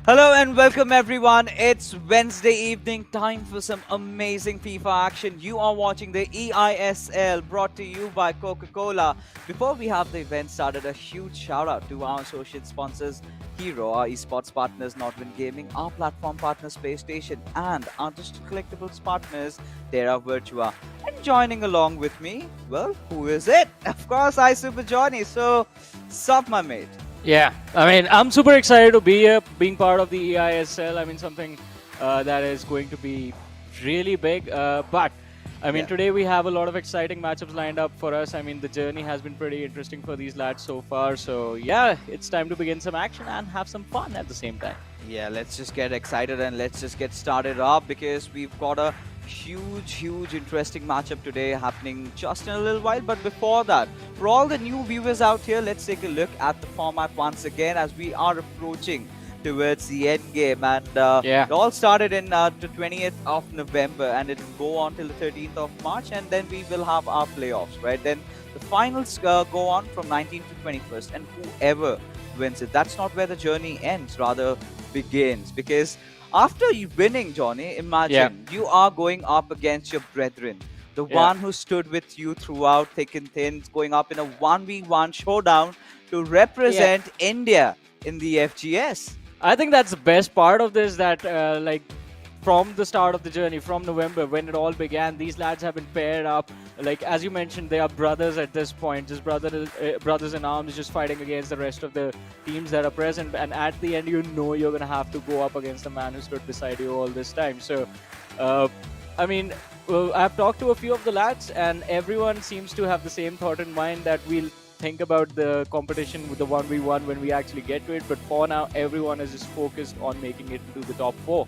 Hello and welcome everyone. It's Wednesday evening, time for some amazing FIFA action. You are watching the eISL brought to you by Coca-Cola. Before we have the event started, a huge shout out to our associate sponsors Hero, our esports partners Nodwin Gaming, our platform partner Space Station, and our digital collectibles partners Terra Virtua. And joining along with me, well, who is it? Of course, I Super Johnny. So, sup my mate. Yeah, I'm super excited to be here, being part of the eISL. Something that is going to be really big. Today we have a lot of exciting matchups lined up for us. The journey has been pretty interesting for these lads so far. So, yeah, it's time to begin some action and have some fun at the same time. Yeah, let's just get excited and let's just get started up because we've got a huge interesting matchup today happening just in a little while. But before that, for all the new viewers out here, let's take a look at the format once again as we are approaching towards the end game. And it all started in the 20th of November and it will go on till the 13th of March, and then we will have our playoffs, right? Then the finals go on from 19th to 21st, and whoever wins it, that's not where the journey ends, rather begins. Because after you winning, Johnny, imagine you are going up against your brethren, the one who stood with you throughout thick and thin, going up in a 1v1 showdown to represent India in the FGS. I think that's the best part of this, that from the start of the journey, from November, when it all began, these lads have been paired up. Like, as you mentioned, they are brothers at this point, just brothers in arms, just fighting against the rest of the teams that are present. And at the end, you're going to have to go up against the man who stood beside you all this time. So, I've talked to a few of the lads, and everyone seems to have the same thought in mind, that we'll think about the competition with the 1v1 when we actually get to it. But for now, everyone is just focused on making it to the top 4.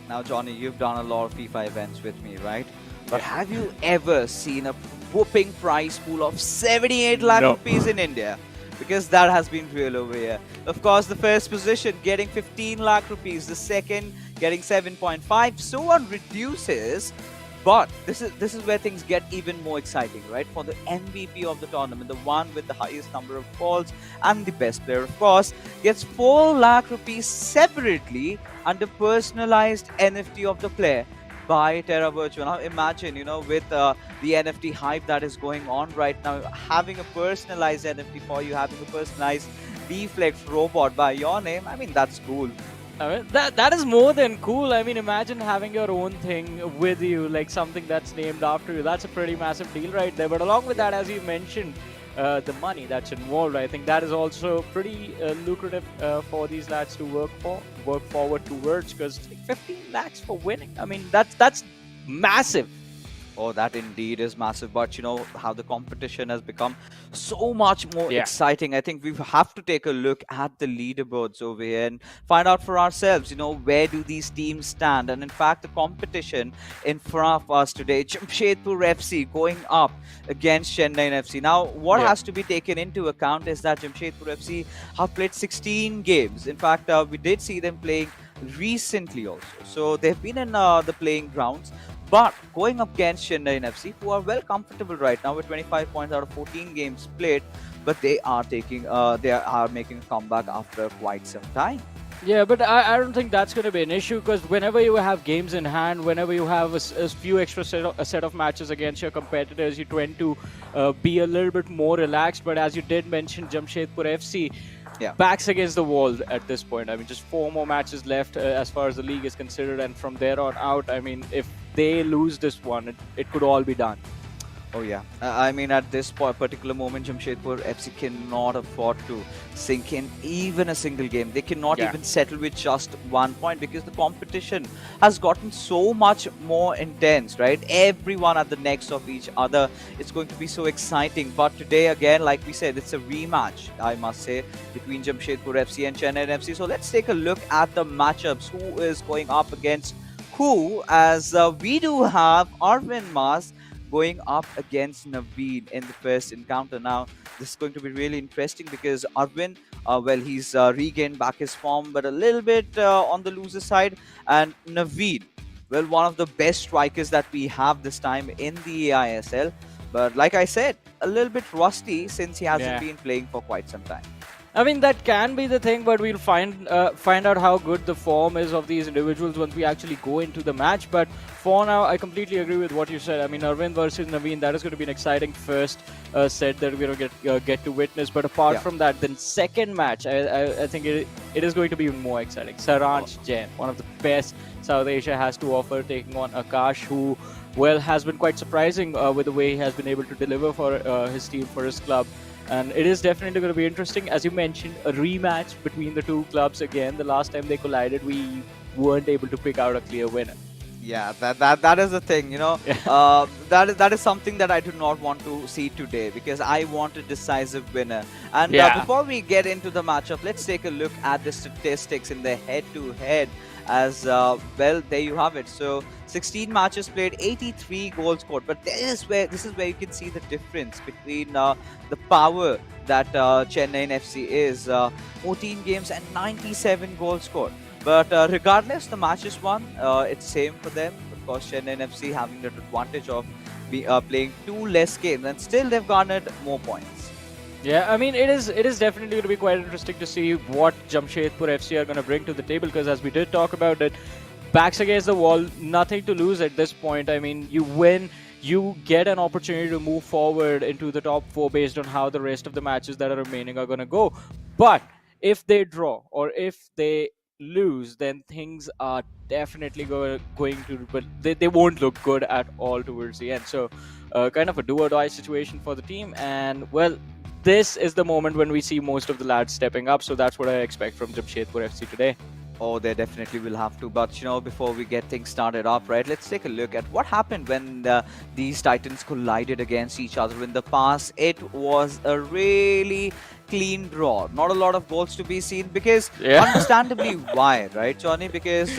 Now, Johnny, you've done a lot of FIFA events with me, right? But have you ever seen a whooping prize pool of 78 lakh rupees in India? Because that has been real over here. Of course, the first position getting 15 lakh rupees, the second getting 7.5, so on reduces. But this is where things get even more exciting, right? For the MVP of the tournament, the one with the highest number of calls and the best player, of course, gets 4 lakh rupees separately under personalized NFT of the player by Terra Virtua. Now imagine, with the NFT hype that is going on right now, having a personalized NFT for you, having a personalized Deflex robot by your name, that's cool. That is more than cool. Imagine having your own thing with you, like something that's named after you. That's a pretty massive deal right there. But along with that, as you mentioned, the money that's involved, I think that is also pretty lucrative for these lads to work forward towards, because 15 lakhs for winning, that's massive. Oh, that indeed is massive. But you know how the competition has become so much more exciting. I think we have to take a look at the leaderboards over here and find out for ourselves, where do these teams stand. And in fact, the competition in front of us today, Jamshedpur FC going up against Chennaiyin FC. Now, what has to be taken into account is that Jamshedpur FC have played 16 games. In fact, we did see them playing recently also. So they've been in the playing grounds. But going up against Chennaiyin FC, who are well comfortable right now with 25 points out of 14 games played, but they are making a comeback after quite some time. Yeah, but I don't think that's going to be an issue, because whenever you have games in hand, whenever you have a few extra set of matches against your competitors, you tend to be a little bit more relaxed. But as you did mention, Jamshedpur FC, backs against the wall at this point. Just 4 more matches left as far as the league is considered, and from there on out, if they lose this one, it could all be done. Oh yeah, at this particular moment, Jamshedpur FC cannot afford to sink in even a single game. They cannot even settle with just 1 point, because the competition has gotten so much more intense, right? Everyone at the necks of each other. It's going to be so exciting. But today, again, like we said, it's a rematch, I must say, between Jamshedpur FC and Chennaiyin FC. So let's take a look at the matchups. Who is going up against who? As we do have Arvind Mas going up against Nodwin in the first encounter. Now, this is going to be really interesting because Arvind, he's regained back his form, but a little bit on the loser side. And Nodwin, one of the best strikers that we have this time in the eISL. But like I said, a little bit rusty since he hasn't been playing for quite some time. I mean, that can be the thing, but we'll find out how good the form is of these individuals once we actually go into the match. But for now, I completely agree with what you said. I mean, Arvind versus Naveen, that is going to be an exciting first set that we're going to get to witness. But apart Yeah. from that, then second match, I think it is going to be even more exciting. Saransh Jain, one of the best South Asia has to offer, taking on Akash, who, well, has been quite surprising with the way he has been able to deliver for his team, for his club. And it is definitely going to be interesting. As you mentioned, a rematch between the two clubs again. The last time they collided, we weren't able to pick out a clear winner. Yeah, that is the thing, you know. That is something that I do not want to see today, because I want a decisive winner. And Yeah. before we get into the matchup, let's take a look at the statistics in the head-to-head. As well, there you have it. So 16 matches played, 83 goals scored. But this is where you can see the difference between the power that Chennaiyin FC is. 14 games and 97 goals scored. But regardless, the match is won. It's same for them. Of course, Chennaiyin FC having that advantage of playing 2 less games, and still they've garnered more points. Yeah, I mean, it is definitely going to be quite interesting to see what Jamshedpur FC are going to bring to the table, because as we did talk about it, backs against the wall, nothing to lose at this point. I mean, you win, you get an opportunity to move forward into the top 4 based on how the rest of the matches that are remaining are going to go. But if they draw or if they lose, then things are definitely going to, but they won't look good at all towards the end. So kind of a do or die situation for the team. And well, this is the moment when we see most of the lads stepping up. So that's what I expect from Jamshedpur FC today. Oh, they definitely will have to. But, you know, before we get things started up, right, let's take a look at what happened when these Titans collided against each other in the past. It was a really clean draw. Not a lot of goals to be seen, because understandably why, right, Johnny? Because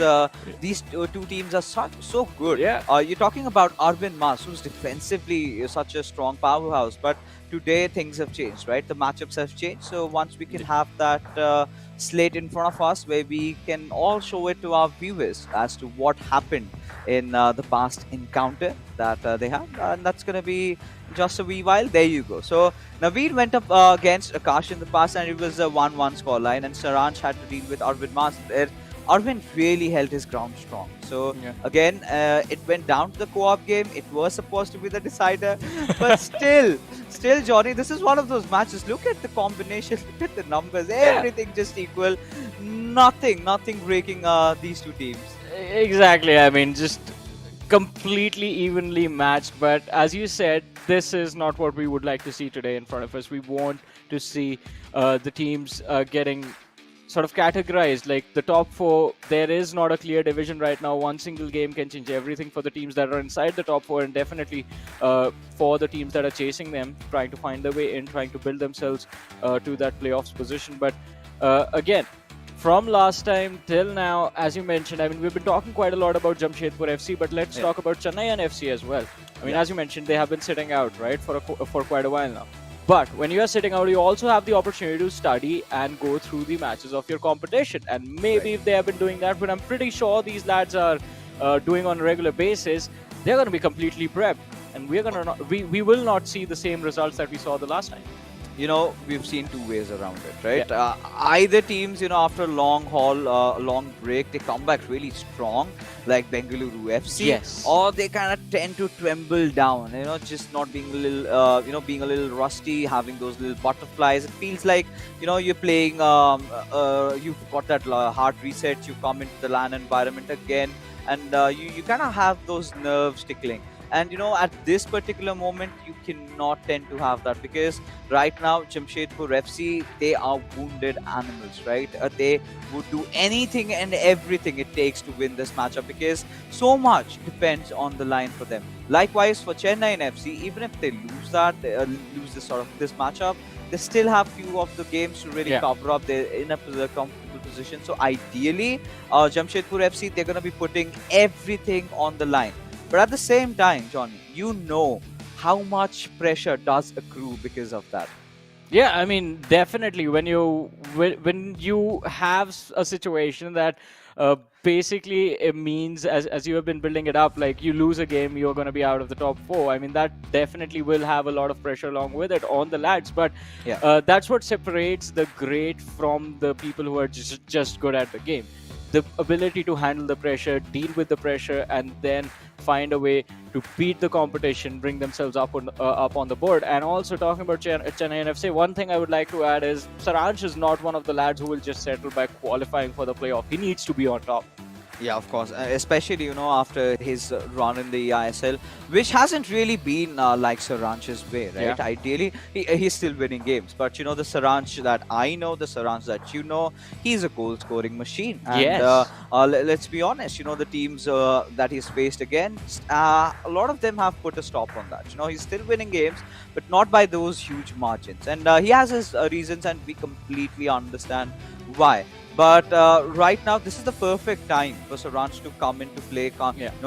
these two teams are so good. Yeah. You're talking about Arvind Mas, who's defensively such a strong powerhouse. But today things have changed, right? The matchups have changed. So once we can have that slate in front of us, where we can all show it to our viewers as to what happened in the past encounter that they had, and that's going to be just a wee while. There you go. So Naveen went up against Akash in the past, and it was a 1-1 scoreline, and Saransh had to deal with Arvind Mas there. Arvind really held his ground strong. So again, it went down to the co-op game. It was supposed to be the decider, but still, Johnny, this is one of those matches. Look at the combination, look at the numbers, everything just equal. Nothing breaking these two teams. Exactly. I mean, just completely evenly matched. But as you said, this is not what we would like to see today in front of us. We want to see the teams getting sort of categorized. Like the top 4, there is not a clear division right now. One single game can change everything for the teams that are inside the top 4, and definitely for the teams that are chasing them, trying to find their way in, trying to build themselves to that playoffs position. But again, from last time till now, as you mentioned, I mean, we've been talking quite a lot about Jamshedpur FC, but let's talk about Chennaiyin FC as well. I mean, as you mentioned, they have been sitting out, right, for quite a while now. But when you are sitting out, you also have the opportunity to study and go through the matches of your competition. And maybe if they have been doing that, but I'm pretty sure these lads are doing on a regular basis, they're going to be completely prepped. And we will not see the same results that we saw the last time. You know, we've seen 2 ways around it, right? Either teams, you know, after a long haul, a long break, they come back really strong, like Bengaluru FC. Yes. Or they kind of tend to tremble down, you know, just not being a little, being a little rusty, having those little butterflies. It feels like, you know, you're playing, you've got that heart reset, you come into the LAN environment again, and you kind of have those nerves tickling. And you know, at this particular moment, you cannot tend to have that, because right now, Jamshedpur FC, they are wounded animals, right? They would do anything and everything it takes to win this matchup, because so much depends on the line for them. Likewise, for Chennaiyin FC, even if they lose lose this matchup, they still have few of the games to really cover up. They're in a comfortable position. So ideally, Jamshedpur FC, they're going to be putting everything on the line. But at the same time, Johnny, you know how much pressure does accrue because of that. Yeah, I mean, definitely when you have a situation that basically it means, as you have been building it up, like you lose a game, you're going to be out of the top four. I mean, that definitely will have a lot of pressure along with it on the lads. But Yeah. that's what separates the great from the people who are just good at the game. The ability to handle the pressure, deal with the pressure, and then find a way to beat the competition, bring themselves up on the board. And also talking about Chennaiyin FC, one thing I would like to add is Saransh is not one of the lads who will just settle by qualifying for the playoff. He needs to be on top. Yeah, of course. Especially, after his run in the eISL, which hasn't really been like Saranch's way, right? Yeah. Ideally, he's still winning games. But, the Saranch that I know, the Saranch that he's a goal-scoring machine. And Yes. let's be honest, the teams that he's faced against, a lot of them have put a stop on that. He's still winning games, but not by those huge margins. And he has his reasons, and we completely understand why. But right now, this is the perfect time for Saranch to come into play,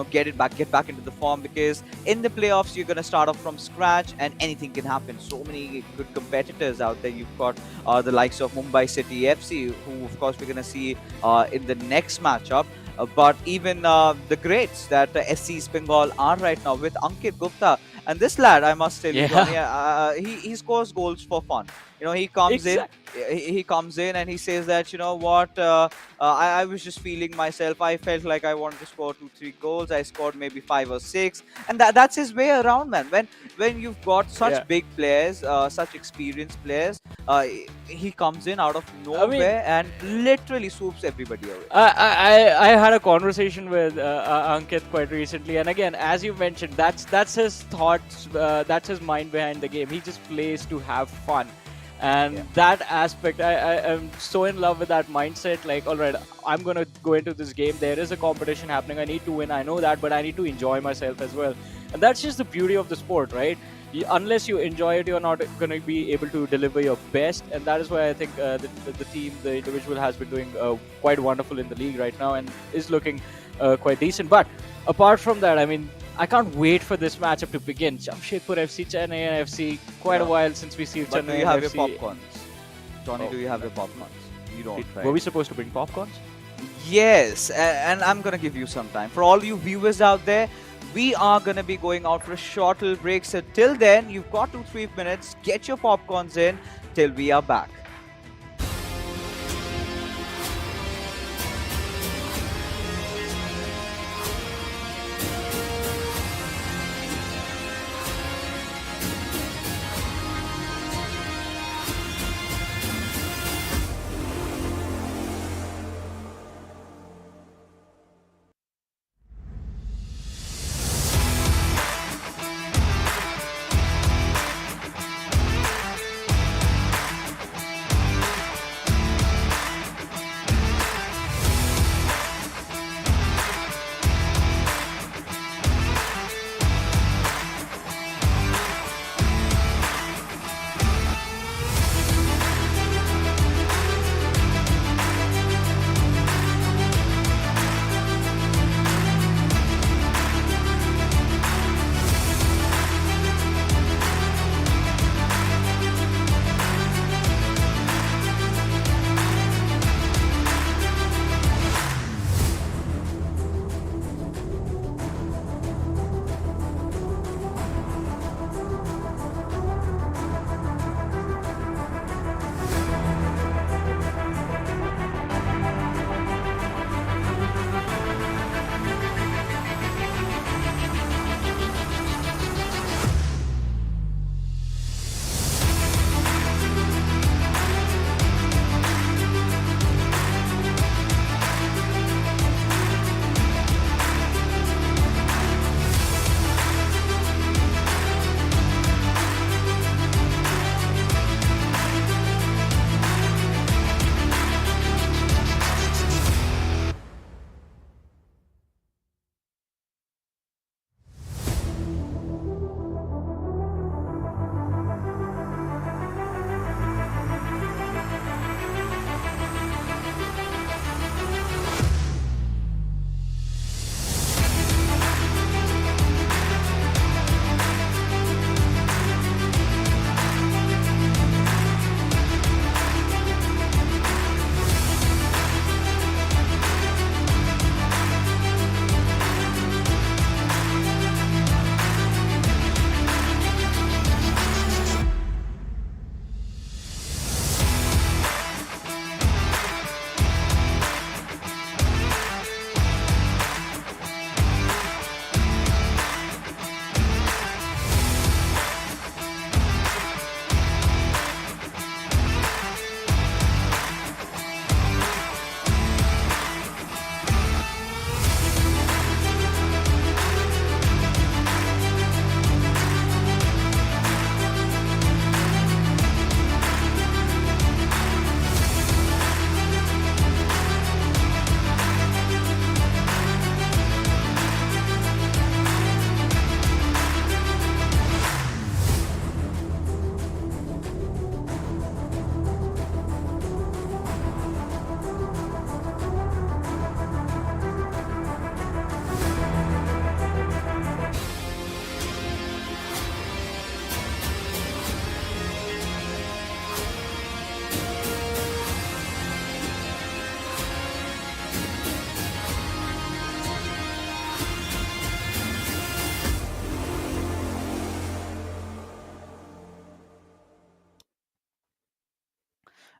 get back into the form, because in the playoffs you're going to start off from scratch and anything can happen. So many good competitors out there. You've got the likes of Mumbai City FC, who of course we're going to see in the next matchup. But even the greats that SC East Bengal are right now with Ankit Gupta. And this lad, I must tell you, Johnny, he scores goals for fun. He comes in. He comes in and he says that, what, I was just feeling myself. I felt like I wanted to score 2-3 goals. I scored maybe 5 or 6. And that's his way around, man. When you've got such big players, such experienced players, he comes in out of nowhere and literally swoops everybody away. I had a conversation with Ankit quite recently, and again, as you mentioned, that's his thoughts, that's his mind behind the game. He just plays to have fun. And that aspect, I am so in love with that mindset. Like, all right, I'm going to go into this game. There is a competition happening. I need to win. I know that, but I need to enjoy myself as well. And that's just the beauty of the sport, right? Unless you enjoy it, you're not going to be able to deliver your best. And that is why I think the team, the individual, has been doing quite wonderful in the league right now and is looking quite decent. But apart from that, I mean, I can't wait for this matchup to begin. Jamshedpur FC, Chennaiyin FC. Quite a while since we see Chennaiyin FC. Do you have your popcorns? Johnny, do you have your popcorns? You don't, right? Were we supposed to bring popcorns? Yes, and I'm going to give you some time. For all you viewers out there, we are going to be going out for a short little break. So till then, you've got 2-3 minutes. Get your popcorns in till we are back.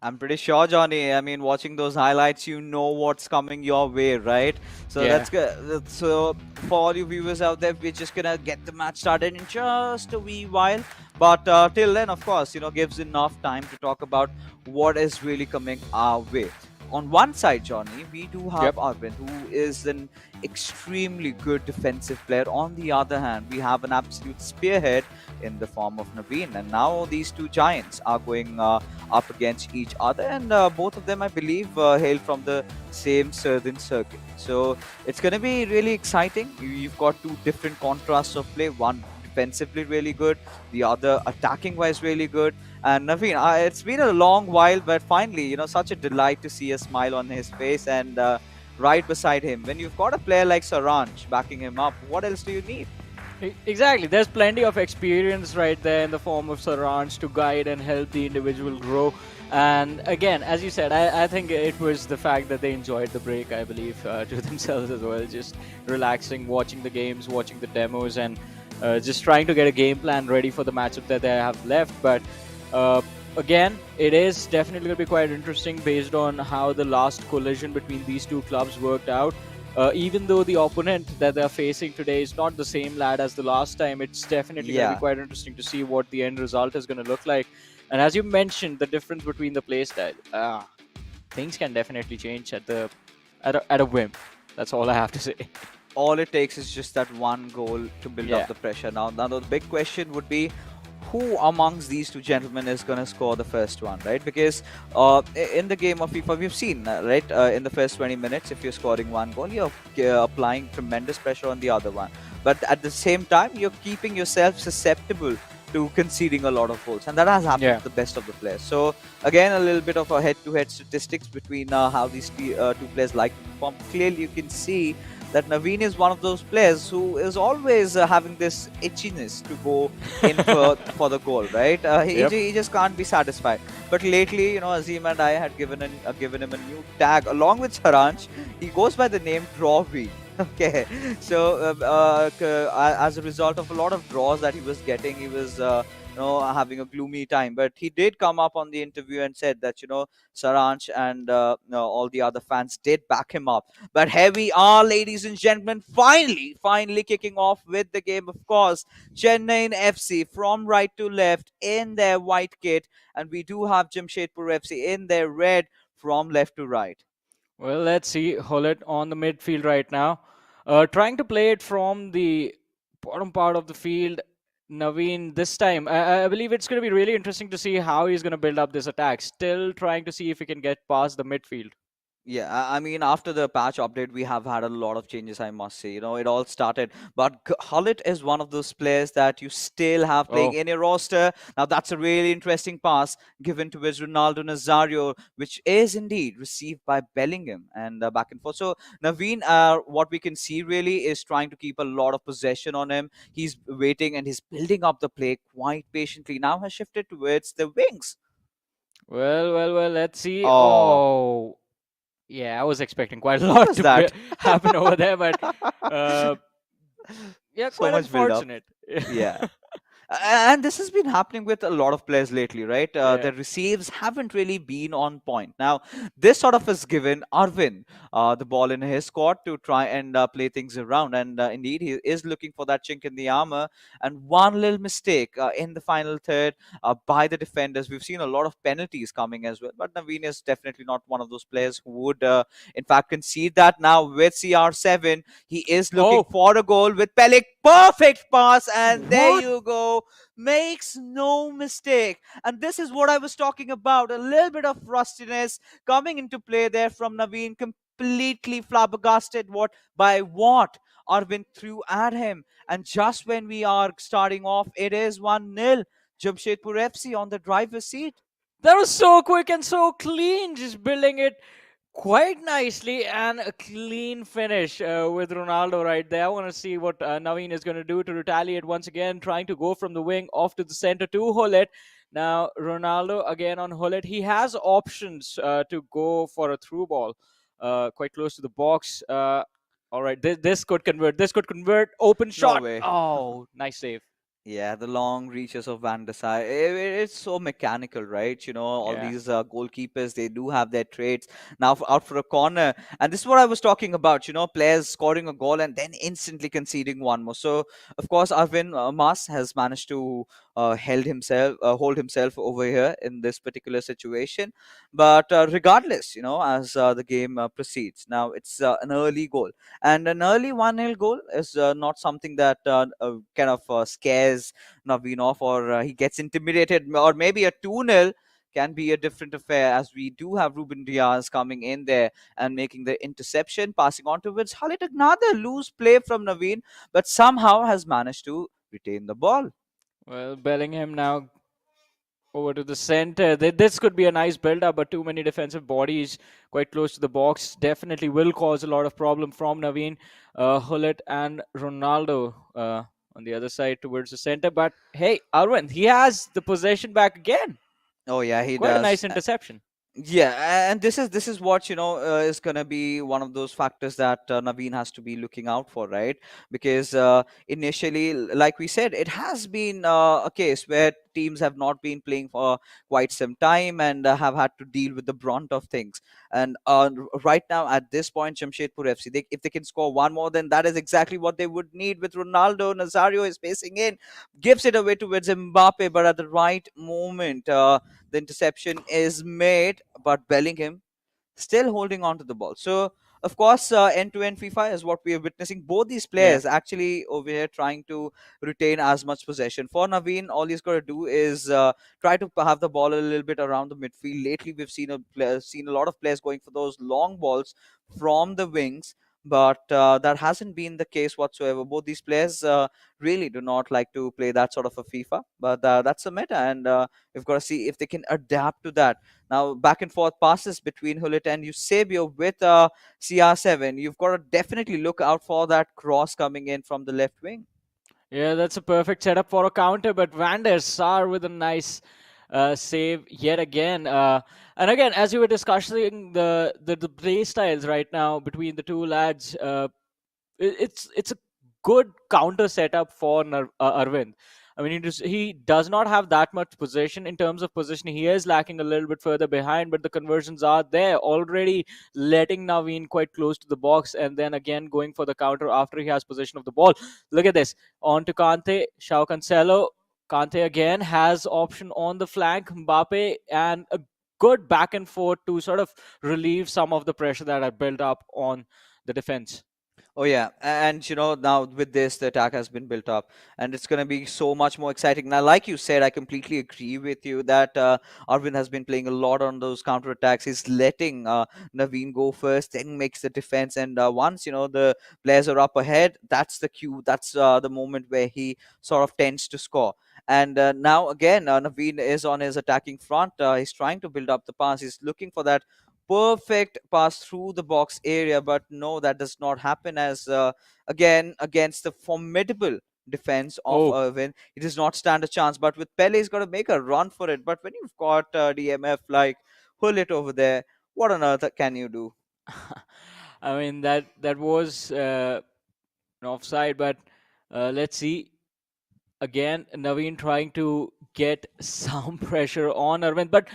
I'm pretty sure, Johnny. I mean, watching those highlights, you know what's coming your way, right? So Yeah. that's good. So for all you viewers out there, we're just gonna get the match started in just a wee while. But till then, of course, gives enough time to talk about what is really coming our way. On one side, Johnny, we do have Yep. Arvind, who is an extremely good defensive player. On the other hand, we have an absolute spearhead in the form of Naveen. And now these two giants are going up against each other, and both of them, I believe, hail from the same southern circuit. So it's going to be really exciting. You've got two different contrasts of play. One defensively really good, the other attacking wise really good. And Naveen, it's been a long while, but finally, such a delight to see a smile on his face. And right beside him, when you've got a player like Saranj backing him up, what else do you need? Exactly. There's plenty of experience right there in the form of Saranj to guide and help the individual grow. And again, as you said, I think it was the fact that they enjoyed the break, I believe, to themselves as well. Just relaxing, watching the games, watching the demos, and just trying to get a game plan ready for the matchup that they have left. But uh, again, it is definitely going to be quite interesting based on how the last collision between these two clubs worked out. Even though the opponent that they're facing today is not the same lad as the last time, it's definitely going to be Yeah. quite interesting to see what the end result is going to look like. And as you mentioned, the difference between the play style, things can definitely change at a whim. That's all I have to say. All it takes is just that one goal to build up Yeah. the pressure. Now the big question would be, who amongst these two gentlemen is going to score the first one, right? Because in the game of FIFA, we've seen, right, in the first 20 minutes, if you're scoring one goal, you're applying tremendous pressure on the other one. But at the same time, you're keeping yourself susceptible to conceding a lot of goals. And that has happened Yeah. to the best of the players. So, again, a little bit of a head-to-head statistics between how these two players like to perform. Clearly, you can see that Naveen is one of those players who is always having this itchiness to go in for the goal, right? Yep. He just can't be satisfied. But lately, Azim and I had given him a new tag along with Saranch. He goes by the name Drawby. Okay, so as a result of a lot of draws that he was getting, he was having a gloomy time. But he did come up on the interview and said that Saranch and all the other fans did back him up. But here we are, ladies and gentlemen, finally kicking off with the game, of course. Chennaiyin FC from right to left in their white kit, and we do have Jamshedpur FC in their red from left to right. Well, let's see. Hullet on the midfield right now. Trying to play it from the bottom part of the field. Naveen, this time, I believe it's going to be really interesting to see how he's going to build up this attack. Still trying to see if he can get past the midfield. Yeah, I mean, after the patch update, we have had a lot of changes, I must say. It all started. But Hullet is one of those players that you still have playing Oh, in your roster. Now, that's a really interesting pass given to his Ronaldo Nazario, which is indeed received by Bellingham and back and forth. So, Naveen, what we can see really is trying to keep a lot of possession on him. He's waiting and he's building up the play quite patiently. Now has shifted towards the wings. well, let's see. Oh, Oh, yeah, I was expecting quite a what lot was to that? happen over there, but uh, yeah, So quite much build up. unfortunate. Yeah. And this has been happening with a lot of players lately, right? Yeah. Their receives haven't really been on point. Now, this sort of has given Arvin the ball in his court to try and play things around. And indeed, he is looking for that chink in the armor. And one little mistake in the final third by the defenders. We've seen a lot of penalties coming as well. But Naveen is definitely not one of those players who would, in fact, concede that. Now, with CR7, he is looking Oh, for a goal with Pelik. Perfect pass. And there what? you go, makes no mistake. And this is what I was talking about, a little bit of rustiness coming into play there from Naveen, completely flabbergasted what Arvind threw at him. And just when we are starting off, it is 1-0. Jamshedpur FC on the driver's seat. That was so quick and so clean, just building it quite nicely and a clean finish with Ronaldo right there. I want to see what Naveen is going to do to retaliate once again, trying to go from the wing off to the center to Hullet. Now, Ronaldo again on Hullet. He has options to go for a through ball quite close to the box. All right, this could convert. This could convert. Open No shot. way. Oh, nice save. Yeah, the long reaches of Van der Sar. It's so mechanical, right? All Yeah. these goalkeepers, they do have their traits. Now out for a corner. And this is what I was talking about, players scoring a goal and then instantly conceding one more. So, of course, Arvin Mas has managed to hold himself over here in this particular situation. But regardless, as the game proceeds, now it's an early goal. And an early 1-0 goal is not something that kind of scares Naveen off, or he gets intimidated, or maybe a 2-0 can be a different affair, as we do have Ruben Diaz coming in there and making the interception, passing on towards Khalid. Another loose play from Naveen, but somehow has managed to retain the ball. Well, Bellingham now over to the center. This could be a nice build-up, but too many defensive bodies quite close to the box definitely will cause a lot of problem from Naveen, Hullet, and Ronaldo on the other side towards the center. But hey, Arvind, he has the possession back again. Oh yeah, he Quite a does. nice interception. Yeah, and this is what is gonna be one of those factors that Naveen has to be looking out for, right? Because initially, like we said, it has been a case where teams have not been playing for quite some time and have had to deal with the brunt of things. And right now, at this point, Jamshedpur FC, if they can score one more, then that is exactly what they would need. With Ronaldo, Nazario is pacing in, gives it away towards Mbappe, but at the right moment. The interception is made, but Bellingham still holding on to the ball. So, of course, end-to-end FIFA is what we are witnessing. Both these Yeah. players actually over here trying to retain as much possession. For Naveen, all he's got to do is try to have the ball a little bit around the midfield. Lately, we've seen a lot of players going for those long balls from the wings. But that hasn't been the case whatsoever. Both these players really do not like to play that sort of a FIFA, but that's a meta, and we've got to see if they can adapt to that. Now, back and forth passes between Hullet and Eusebio with CR7. You've got to definitely look out for that cross coming in from the left wing. Yeah, that's a perfect setup for a counter, but Van der Sar with a nice save yet again. And again, as you were discussing the play styles right now between the two lads, it's a good counter setup for Arvind. I mean, he does not have that much possession in terms of position. He is lacking a little bit further behind, but the conversions are there already, letting Naveen quite close to the box, and then again going for the counter after he has possession of the ball. Look at this. On to Kante, Shao Cancelo. Kante again has option on the flank, Mbappe, and a good back and forth to sort of relieve some of the pressure that had built up on the defense. Oh yeah, and now with this, the attack has been built up, and it's going to be so much more exciting. Now, like you said, I completely agree with you that Arvind has been playing a lot on those counter attacks. He's letting Naveen go first, then makes the defense, and once the players are up ahead, that's the cue. That's the moment where he sort of tends to score. And now again, Naveen is on his attacking front. He's trying to build up the pass. He's looking for that perfect pass through the box area, but no, that does not happen, as again against the formidable defense of Oh, Irvin, he does not stand a chance. But with Pele, he's got to make a run for it. But when you've got DMF like Hullet over there, what on earth can you do? I mean that was an offside, but let's see. Again, Naveen trying to get some pressure on Arvind. But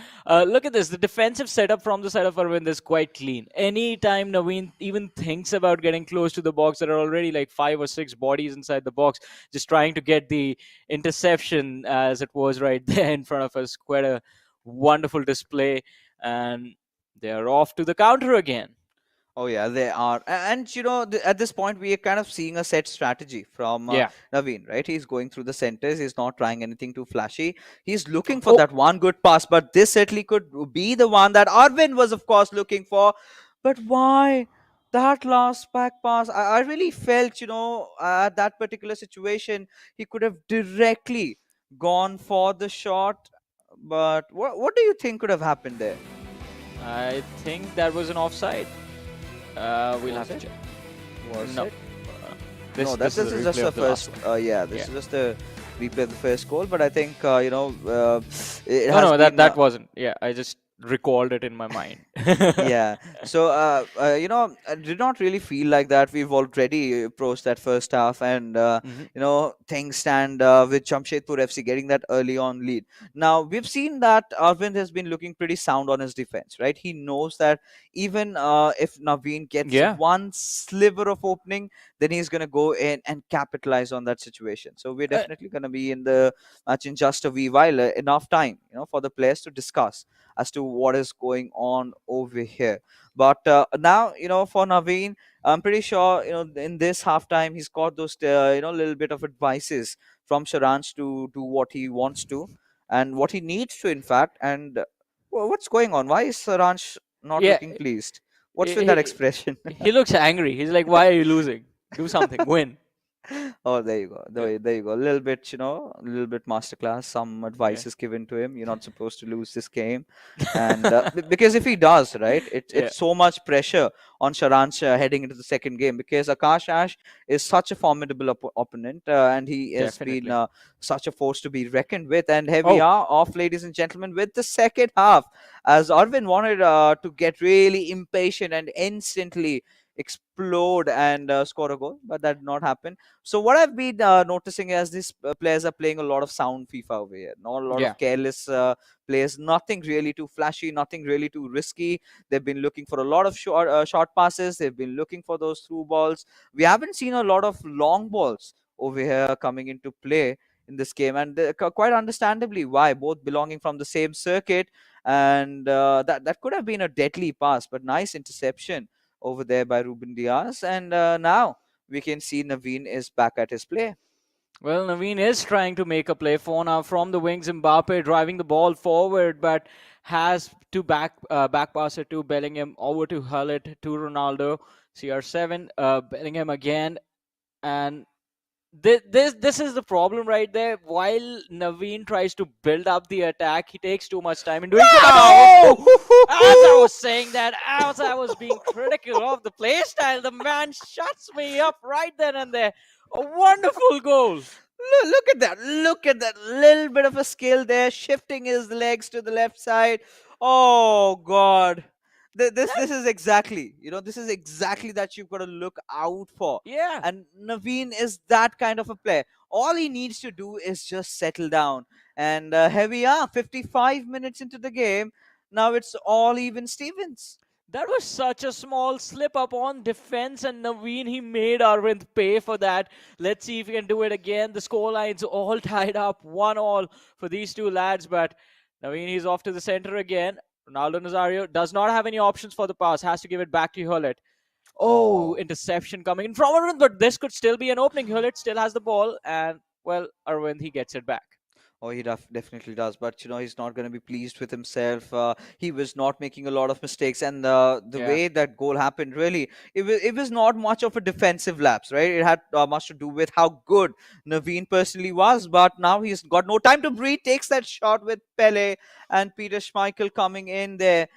look at this. The defensive setup from the side of Arvind is quite clean. Anytime Naveen even thinks about getting close to the box, there are already like 5 or 6 bodies inside the box, just trying to get the interception as it was right there in front of us. Quite a wonderful display. And they're off to the counter again. Oh yeah, they are, and at this point we are kind of seeing a set strategy from Yeah. Naveen, right? He's going through the centers. He's not trying anything too flashy. He's looking for Oh, that one good pass, but this certainly could be the one that Arvind was, of course, looking for. But why that last back pass? I really felt, at that particular situation, he could have directly gone for the shot. But what do you think could have happened there? I think that was an offside. We'll have Was to it? check. Was No, it? this No, that this is this a is just replay the of the last first. one. Yeah, Yeah. this is just a replay of the first goal. But I think it No, has no, that been. that wasn't. Yeah, I just recalled it in my mind. Yeah. So, I did not really feel like that. We've already approached that first half, and Hmm. things stand with Jamshedpur FC getting that early on lead. Now we've seen that Arvind has been looking pretty sound on his defense, right? He knows that even if Naveen gets Yeah. one sliver of opening, then he's gonna go in and capitalize on that situation. So we're Uh, definitely gonna be in the match in just a wee while, enough time, for the players to discuss as to what is going on over here. But now, for Naveen, I'm pretty sure, in this halftime, he's got those, little bit of advices from Sharansh to do what he wants to and what he needs to, in fact. And what's going on? Why is Sharansh not yeah. looking pleased? What's with that He, expression? he looks angry. He's like, "Why are you losing? Do something. Win." Oh, there you go. Yeah. There you go. A little bit, a little bit masterclass. Some Yeah. advice is given to him. You're not supposed to lose this game, and because if he does, right, Yeah. it's so much pressure on Sharansh heading into the second game because Akash Ash is such a formidable opponent, and he has been Definitely. such a force to be reckoned with. And here we Oh, are off, ladies and gentlemen, with the second half, as Arvin wanted to get really impatient and instantly explode and score a goal, but that did not happen. So what I've been noticing is these players are playing a lot of sound FIFA over here, not a lot yeah. of careless plays, nothing really too flashy, nothing really too risky. They've been looking for a lot of short passes. They've been looking for those through balls. We haven't seen a lot of long balls over here coming into play in this game, and quite understandably why. Both belonging from the same circuit, and that could have been a deadly pass, but nice interception over there by Ruben Diaz, and now we can see Naveen is back at his play. Well, Naveen is trying to make a play for now from the wings. Mbappe driving the ball forward, but has to back pass it to Bellingham over to Hullet to Ronaldo. CR7, Bellingham again, and this is the problem right there. While Naveen tries to build up the attack, he takes too much time in doing so. But Wow! as I was saying that, as I was being critical of the play style, the man shuts me up right then and there. A wonderful goal. Look at that. Look at that little bit of a skill there, shifting his legs to the left side. Oh, God. This is exactly, this is exactly that you've got to look out for. Yeah, And Naveen is that kind of a player. All he needs to do is just settle down. And here we are, 55 minutes into the game. Now it's all even Stevens. that was such a small slip up on defense, and Naveen, he made Arvind pay for that. Let's see if he can do it again. The score line's all tied up, 1-1 for these two lads, but Naveen, he's off to the center again. Ronaldo Nazario does not have any options for the pass, has to give it back to Hullet. Oh, Oh. interception coming in from Arvind, but this could still be an opening. Hullet still has the ball, and well, Arvind, he gets it back. Oh, he definitely does. But he's not going to be pleased with himself. He was not making a lot of mistakes, and the Yeah. way that goal happened, really, it was not much of a defensive lapse, right? It had much to do with how good Naveen personally was. But now he's got no time to breathe. Takes that shot with Pele and Peter Schmeichel coming in there,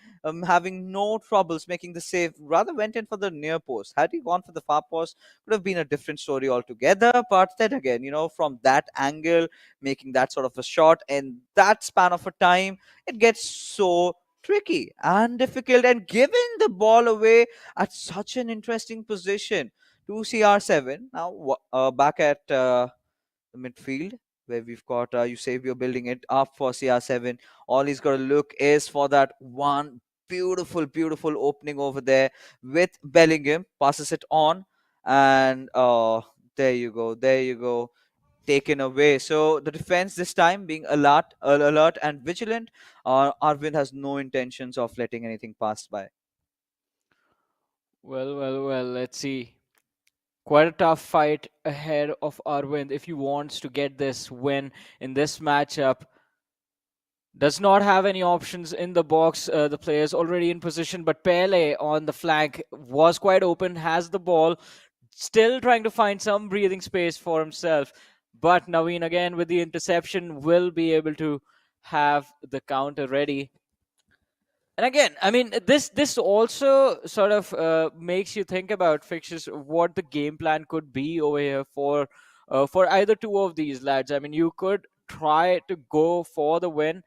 having no troubles making the save. Rather went in for the near post. Had he gone for the far post, could have been a different story altogether. But then again, from that angle, making that sort of a shot in that span of a time, it gets so tricky and difficult. And giving the ball away at such an interesting position to CR7. Now, back at the midfield, where we've got you say we're building it up for CR7. All he's got to look is for that one beautiful, beautiful opening over there with Bellingham. Passes it on, and there you go, there you go, taken away. So the defense this time being alert and vigilant. Arvind has no intentions of letting anything pass by. Well, let's see. Quite a tough fight ahead of Arvind if he wants to get this win in this matchup. Does not have any options in the box. The players already in position, but Pele on the flank was quite open, has the ball, still trying to find some breathing space for himself. But Naveen again with the interception will be able to have the counter ready. And again, I mean, this also sort of makes you think about fixtures, what the game plan could be over here for either two of these lads. I mean, you could try to go for the win,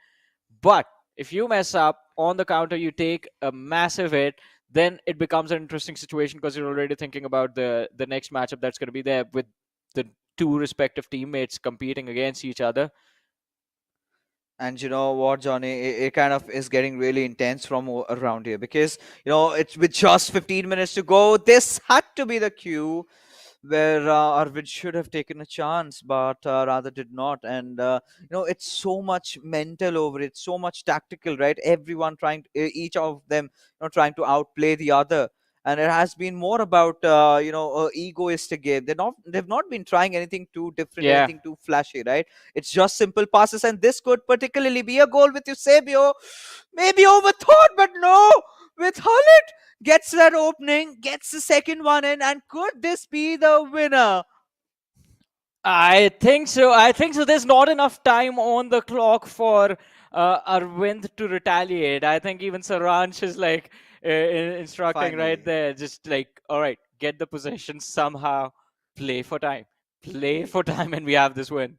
but If you mess up on the counter, you take a massive hit. Then it becomes an interesting situation because you're already thinking about the next matchup that's going to be there with the two respective teammates competing against each other. And you know what, Johnny? It kind of is getting really intense from around here because it's with just 15 minutes to go. This had to be the cue where Arvid should have taken a chance, but rather did not. And it's so much mental over it, so much tactical, right? Everyone trying, each of them, trying to outplay the other. And it has been more about egoistic game. They've not been trying anything too different, Yeah. anything too flashy, right? It's just simple passes, and this could particularly be a goal with Eusebio. Maybe overthought, but no. With Hullet gets that opening, gets the second one in, and could this be the winner? I think so. I think so. There's not enough time on the clock for Arvind to retaliate. I think even Saransh is like instructing right Finally. there, just like, all right, get the possession somehow, play for time, and we have this win.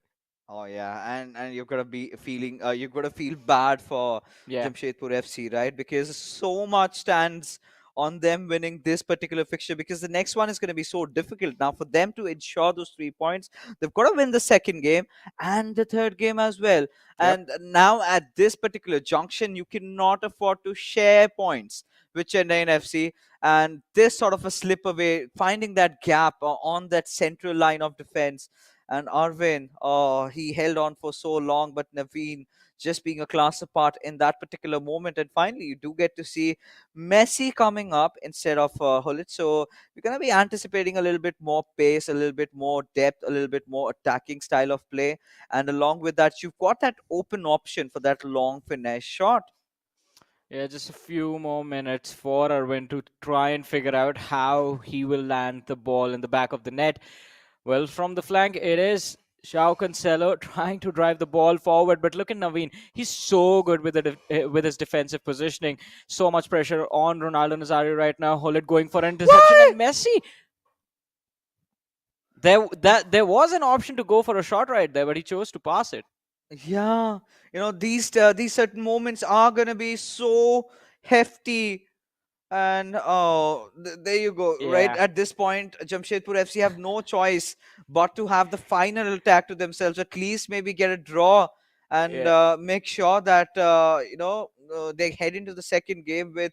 Oh yeah, and you've got to be feeling, you've got to feel bad for Yeah. Jamshedpur FC, right? Because so much stands on them winning this particular fixture. Because the next one is going to be so difficult now for them to ensure those 3 points. They've got to win the second game and the third game as well. Yep. And now at this particular junction, you cannot afford to share points with Chennaiyin FC. And this sort of a slip away, finding that gap on that central line of defense. And Arvin, oh, he held on for so long, but Naveen just being a class apart in that particular moment. And finally, you do get to see Messi coming up instead of Hullet. So we're going to be anticipating a little bit more pace, a little bit more depth, a little bit more attacking style of play. And along with that, you've got that open option for that long finesse shot. Yeah, just a few more minutes for Arvind to try and figure out how he will land the ball in the back of the net. Well, from the flank, it is Xiao Cancelo trying to drive the ball forward. But look at Naveen. He's so good with with his defensive positioning. So much pressure on Ronaldo Nazario right now. Hullet going for an interception. Why? And Messi, there was an option to go for a shot right there, but he chose to pass it. Yeah, these certain moments are gonna be so hefty. And oh, there you go. Right Yeah, at this point, Jamshedpur FC have no choice but to have the final attack to themselves. At least maybe get a draw and yeah. make sure that they head into the second game with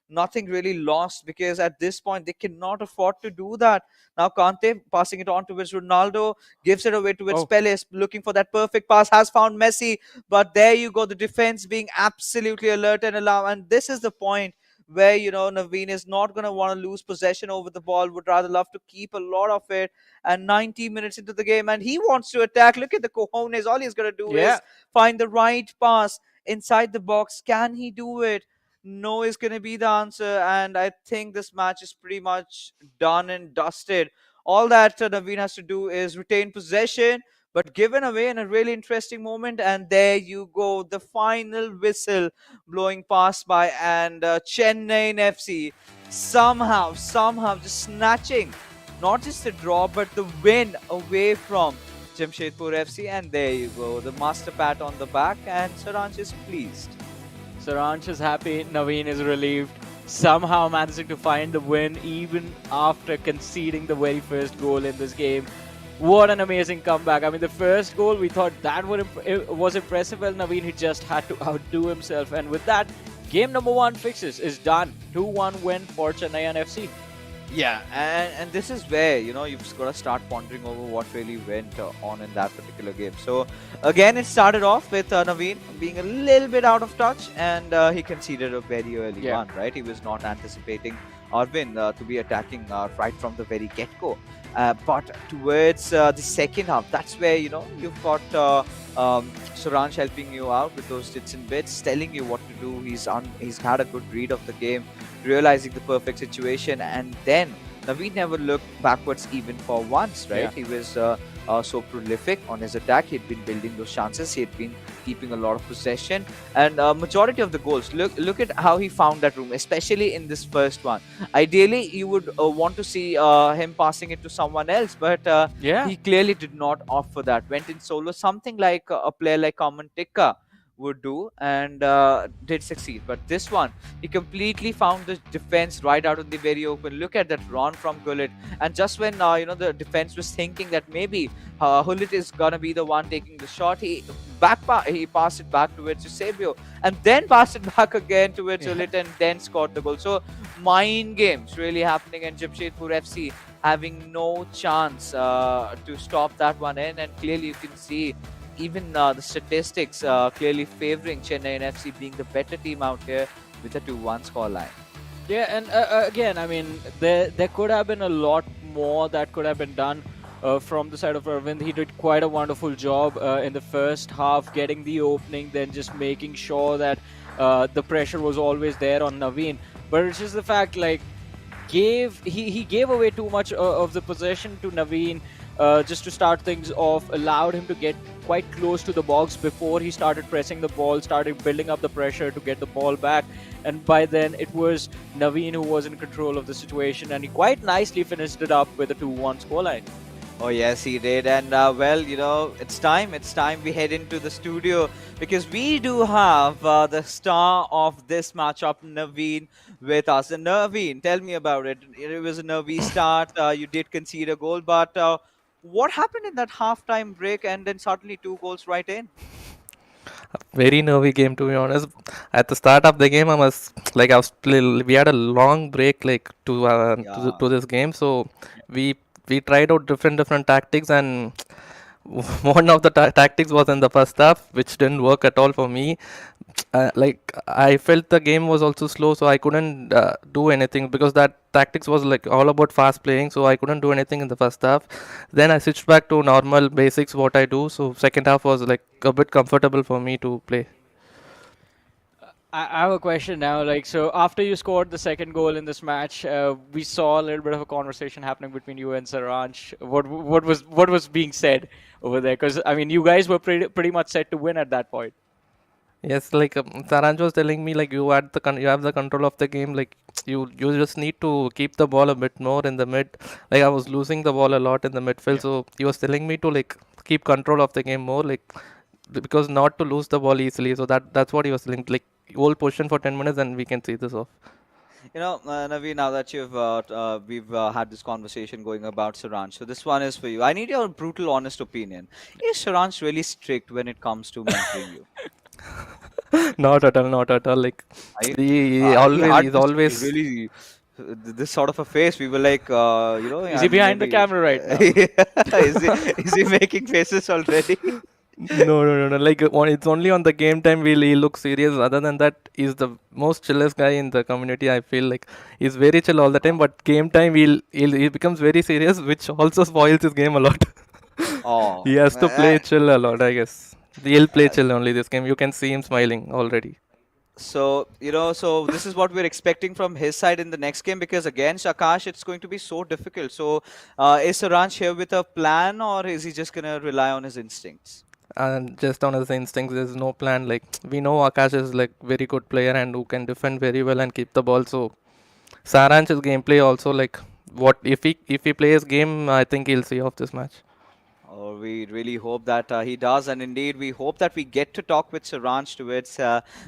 nothing really lost. Because at this point, they cannot afford to do that. Now, Kante passing it on towards Ronaldo, gives it away towards Oh, Peles, looking for that perfect pass, has found Messi. But there you go, the defense being absolutely alert and alarm. And this is the point where Naveen is not going to want to lose possession over the ball, would rather love to keep a lot of it. And 90 minutes into the game, and he wants to attack. Look at the cojones. All he's going to do yeah. is find the right pass inside the box. Can he do it? No is going to be the answer. And I think this match is pretty much done and dusted. All that Naveen has to do is retain possession, but given away in a really interesting moment. And there you go, the final whistle blowing past by, and Chennai FC somehow just snatching not just the draw but the win away from Jamshedpur FC. And there you go, the master pat on the back, and Saransh is pleased. Saransh is happy. Naveen is relieved. Somehow managing to find the win even after conceding the very first goal in this game. What an amazing comeback. I mean, the first goal, we thought that it was impressive. Well, Naveen, he just had to outdo himself. And with that, game number one fixes is done. 2-1 win for Chennaiyin FC. Yeah, and this is where you've got to start pondering over what really went on in that particular game. So again, it started off with Naveen being a little bit out of touch, and he conceded a very early Yeah. one. Right, he was not anticipating Arvin to be attacking right from the very get-go. But towards the second half, that's where you've got Suranj helping you out with those bits and bits, telling you what to do. He's had a good read of the game, realizing the perfect situation, and then Naveen never looked backwards even for once, right? Yeah. He was so prolific on his attack. He'd been building those chances. He'd been keeping a lot of possession, and majority of the goals. Look at how he found that room, especially in this first one. Ideally, you would want to see him passing it to someone else, but Yeah. he clearly did not opt for that. Went in solo, something like a player like Kaman Tikka would do, and did succeed. But this one, he completely found the defense right out in the very open. Look at that run from Gullit, and just when the defense was thinking that maybe Hullet is gonna be the one taking the shot, he passed it back towards Eusebio, and then passed it back again towards Yeah. Hullet, and then scored the goal. So mind games really happening, and Jamshedpur FC having no chance to stop that one in. And clearly you can see even the statistics clearly favoring Chennaiyin FC being the better team out here with a 2-1 scoreline. Yeah, and again, I mean, there could have been a lot more that could have been done from the side of Arvind. He did quite a wonderful job in the first half, getting the opening, then just making sure that the pressure was always there on Naveen. But it's just the fact, like, he gave away too much of the possession to Naveen just to start things off, allowed him to get quite close to the box before he started pressing the ball, started building up the pressure to get the ball back. And by then, it was Naveen who was in control of the situation, and he quite nicely finished it up with a 2-1 scoreline. Oh yes, he did, and well, it's time. It's time we head into the studio because we do have the star of this matchup, Naveen, with us. And Naveen, tell me about it. It was a nervy start. You did concede a goal, but what happened in that halftime break, and then suddenly two goals right in? Very nervy game, to be honest. At the start of the game, we had a long break like Yeah. to this game, so we tried out different tactics, and one of the tactics was in the first half, which didn't work at all for me. Like I felt the game was also slow, so I couldn't do anything because that tactics was like all about fast playing, so I couldn't do anything in the first half. Then I switched back to normal basics what I do, so second half was like a bit comfortable for me to play. I have a question now. Like, so after you scored the second goal in this match, we saw a little bit of a conversation happening between you and Saransh. What was being said over there? Because I mean, you guys were pretty much set to win at that point. Yes, like Saranj was telling me, like you have the control of the game. Like you just need to keep the ball a bit more in the mid. Like I was losing the ball a lot in the midfield, so he was telling me to like keep control of the game more, like because not to lose the ball easily. So that's what he was telling. Like hold position for 10 minutes and we can see this off. Naveen, now that we've had this conversation going about Saransh, so this one is for you. I need your brutal, honest opinion. Is Saransh really strict when it comes to mentoring you? Not at all, not at all. Like I, he he always, had he's this always. really this sort of a face. We were like, Is he behind the maybe camera right now? is he making faces already? No. Like it's only on the game time will he look serious. Other than that, he's the most chillest guy in the community. I feel like he's very chill all the time. But game time, he becomes very serious, which also spoils his game a lot. Oh, He has to play chill a lot, I guess. He'll play chill only this game. You can see him smiling already. so this is what we're expecting from his side in the next game because against Akash, it's going to be so difficult. So, is Saransh here with a plan, or is he just gonna rely on his instincts? And just on his instincts, there's no plan. Like we know Akash is like very good player and who can defend very well and keep the ball. So Saranch's gameplay also like what if he plays game, I think he'll see off this match. Oh, we really hope that he does, and indeed, we hope that we get to talk with Saransh towards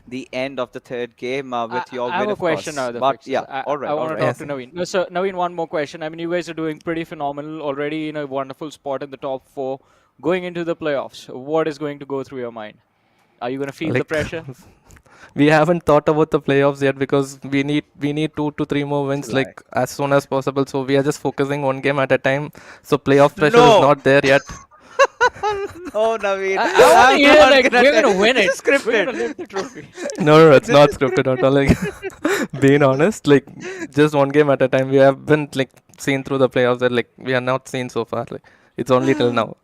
the end of the third game with your I have win, a of question course. now, the But fixers. yeah, all right, I all want to right. talk Yes. to Naveen. No, so Naveen, one more question. I mean, you guys are doing pretty phenomenal already in a wonderful spot in the top four. Going into the playoffs, what is going to go through your mind? Are you going to feel the Like pressure? we haven't thought about the playoffs yet because we need 2 to 3 more wins July. like as soon as possible. So we are just focusing one game at a time. So playoff pressure is No, not there yet. no, Naveen, I want to I'm hear not like gonna. we're going to win This it. is We're going to scripted. lift the trophy. No, it's This not is scripted at all. Like being honest, like just one game at a time. We haven't like seen through the playoffs that like we are not seen so far. Like it's only till now.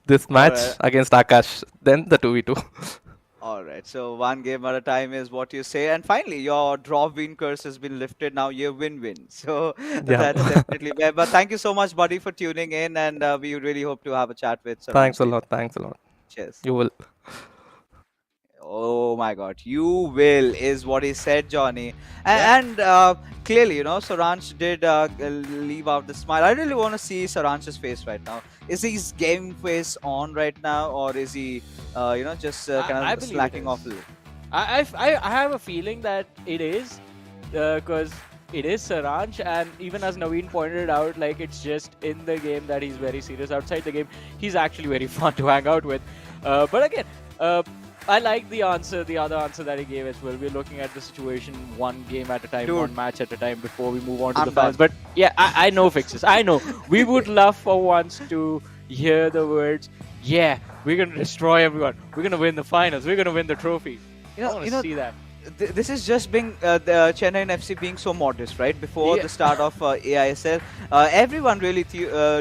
This all match right. against Akash, then the 2v2. All right, so one game at a time is what you say. And finally, your draw win curse has been lifted. Now you win-win. So Yeah. that's definitely bad. But thank you so much, buddy, for tuning in. And we really hope to have a chat with Thanks Saransh a later. lot. Thanks a lot. Cheers. You will. Oh my God, you will is what he said, Johnny. Yeah. And clearly, Saransh did leave out the smile. I really want to see Saransh's face right now. Is his game face on right now, or is he, just I kind of believe it slacking is. off a little? I have a feeling that it is, because it is Saranch, and even as Naveen pointed out, like it's just in the game that he's very serious. Outside the game, he's actually very fun to hang out with. But again, uh, I like the other answer that he gave as well. We're looking at the situation one game at a time, Dude, one match at a time before we move on to the I'm finals. done. But yeah, I know fixes. I know. We would love for once to hear the words, yeah, we're going to destroy everyone. We're going to win the finals. We're going to win the trophy. You I know, want you to know, see that. this is just being the Chennaiyin FC being so modest, right? Before Yeah. the start of eISL, everyone really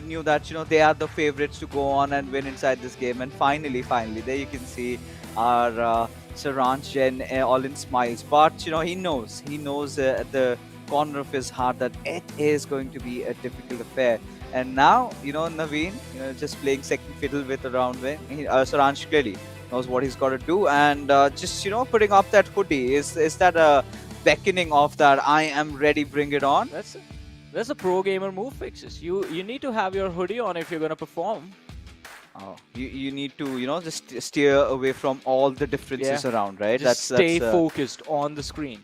knew that they are the favorites to go on and win inside this game. And finally, there you can see our Saranch Jain all in smiles. But he knows at the corner of his heart that it is going to be a difficult affair. And now, Naveen, just playing second fiddle with around win. Saranch clearly knows what he's got to do, and just putting up that hoodie is that a beckoning of that I am ready, bring it on. That's a, that's a pro gamer move, fixes. You need to have your hoodie on if you're gonna perform. Oh, you need to just steer away from all the Yeah. differences around, right? Just That's stay focused on the screen.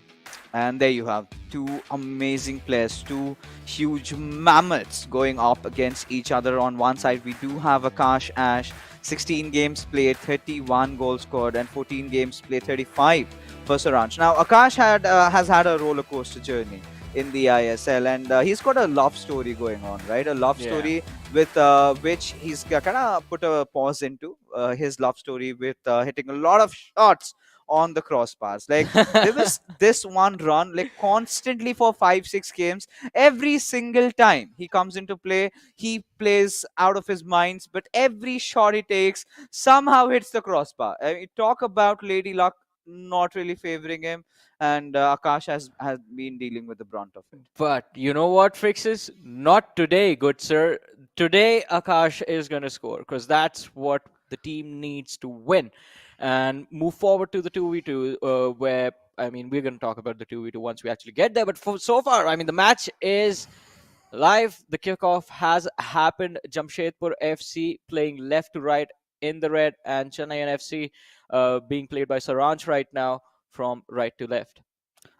And there you have two amazing players, two huge mammoths going up against each other. On one side, we do have Akash Ash, 16 games played, 31 goals scored, and 14 games played, 35 for Saranch. Now, Akash has had a roller coaster journey in the ISL, and he's got a love story going on, right? A love Yeah. story with which he's kind of put a pause into his love story with hitting a lot of shots on the crossbars. Like there was this one run like constantly for 5 6 games. Every single time he comes into play, he plays out of his minds, but every shot he takes somehow hits the crossbar. I mean, talk about lady luck not really favoring him, and Akash has been dealing with the brunt of it. But you know what, fixes? Not today, good sir. Today, Akash is gonna score because that's what the team needs to win, and move forward to the 2v2, where I mean we're gonna talk about the 2v2 once we actually get there. But for so far, I mean the match is live. The kickoff has happened. Jamshedpur FC playing left to right in the red, and Chennaiyin FC being played by Saranch right now from right to left.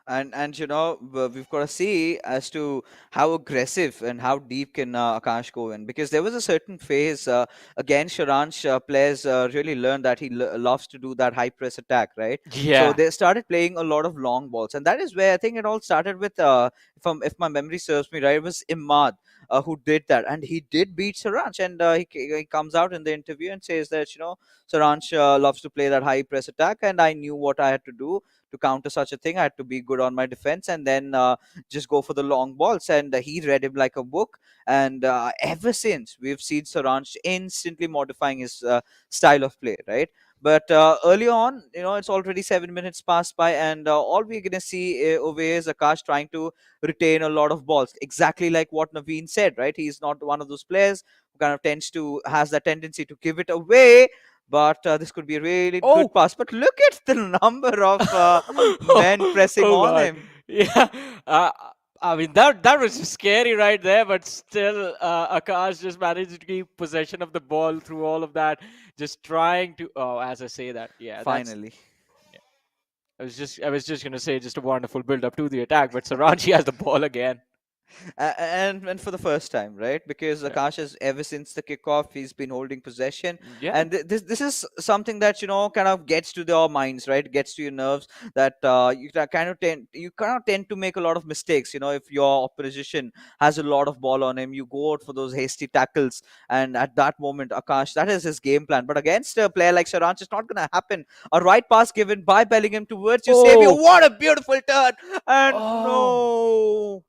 And we've got to see as to how aggressive and how deep can Akash go in, because there was a certain phase again Sharansh players really learned that he loves to do that high press attack, right? So Yeah. they started playing a lot of long balls, and that is where I think it all started with if my memory serves me right, it was Imad who did that, and he did beat Saranch, and he comes out in the interview and says that Saranch loves to play that high press attack, and I knew what I had to do to counter such a thing. I had to be good on my defense and then just go for the long balls. And he read him like a book. And ever since, we've seen Saranch instantly modifying his style of play, right? But early on, it's already 7 minutes passed by, and all we're going to see over here is Akash trying to retain a lot of balls. Exactly like what Naveen said, right? He's not one of those players who kind of has that tendency to give it away, but this could be a really good Oh. pass. But look at the number of men pressing Oh on god. him. Yeah. Uh, I mean that was just scary right there, but still, Akash just managed to keep possession of the ball through all of that, just trying to. Oh, as I say that, yeah, that's. Finally. Yeah. I was just gonna say just a wonderful build up to the attack, but Saranchi has the ball again. And for the first time, right? Because Yeah. Akash has, ever since the kickoff, he's been holding possession, Yeah. and this is something that kind of gets to your minds, right? Gets to your nerves, that you kind of tend to make a lot of mistakes. If your opposition has a lot of ball on him, you go out for those hasty tackles, and at that moment, Akash, that is his game plan. But against a player like Saranch, it's not going to happen. A right pass given by Bellingham towards you, Savior. Oh. What a beautiful turn! And Oh. no.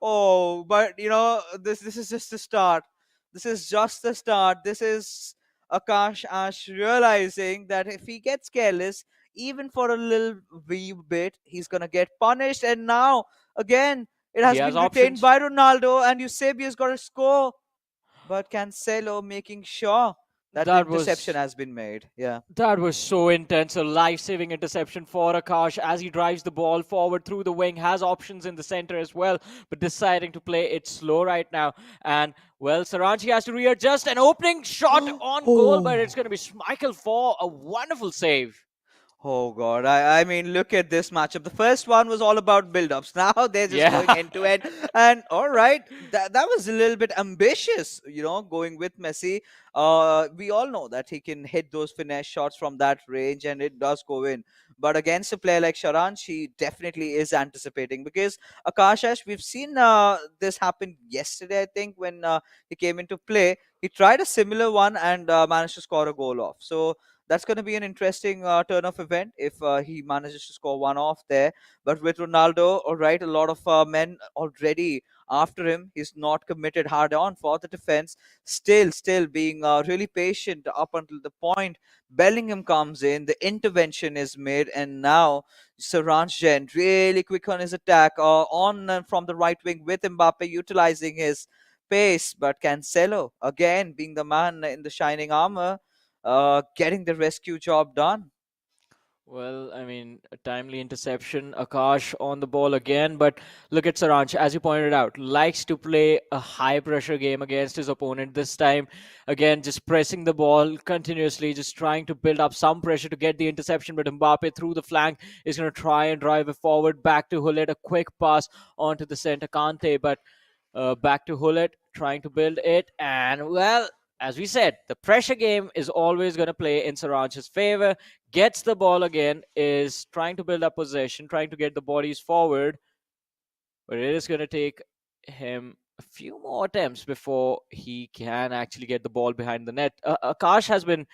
Oh, but this is just the start. This is just the start. This is Akash Ash realizing that if he gets careless, even for a little wee bit, he's gonna get punished. And now again, it He has has been retained options. by Ronaldo, and Eusebio's got to score. But Cancelo making sure That That interception was has been made. Yeah. That was so intense. A life-saving interception for Akash as he drives the ball forward through the wing, has options in the center as well, but deciding to play it slow right now. And well, Saranchi has to readjust. An opening shot on goal, but it's Oh. going to be Schmeichel for a wonderful save. Oh God! I mean, look at this matchup. The first one was all about build-ups. Now they're just going Yeah. end to end. And all right, that was a little bit ambitious, going with Messi. We all know that he can hit those finesse shots from that range, and it does go in. But against a player like Sharan, she definitely is anticipating because Akashash, we've seen this happen yesterday. I think when he came into play, he tried a similar one and managed to score a goal off. So that's going to be an interesting turn of event if he manages to score one off there. But with Ronaldo, all right, a lot of men already after him. He's not committed hard on for the defense. Still being really patient up until the point Bellingham comes in. The intervention is made, and now Saranjan really quick on his attack on and from the right wing with Mbappe utilizing his pace. But Cancelo again being the man in the shining armor getting the rescue job done. Well, I mean, a timely interception. Akash on the ball again, but look at Saranch, as you pointed out, likes to play a high pressure game against his opponent. This time, again, just pressing the ball continuously, just trying to build up some pressure to get the interception. But Mbappe through the flank is going to try and drive it forward back to Hullet. A quick pass onto the center Kante, but back to Hullet, trying to build it. And well, as we said, the pressure game is always going to play in Saranch's favor. Gets the ball again, is trying to build up possession, trying to get the bodies forward, but it is going to take him a few more attempts before he can actually get the ball behind the net. Akash has been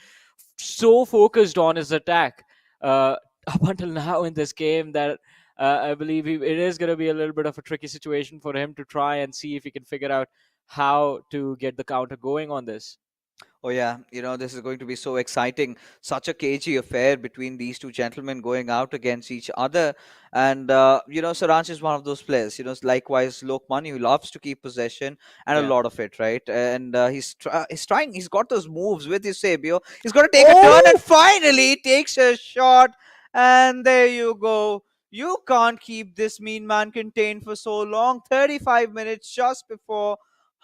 so focused on his attack up until now in this game that I believe it is going to be a little bit of a tricky situation for him to try and see if he can figure out how to get the counter going on this. Oh yeah, this is going to be so exciting. Such a cagey affair between these two gentlemen going out against each other. And Saranch is one of those players. Likewise, Lokman, who loves to keep possession and a Yeah. lot of it, right? And he's trying. He's got those moves with Eusebio. He's got to take a turn, Oh! and finally takes a shot. And there you go. You can't keep this mean man contained for so long. 35 minutes just before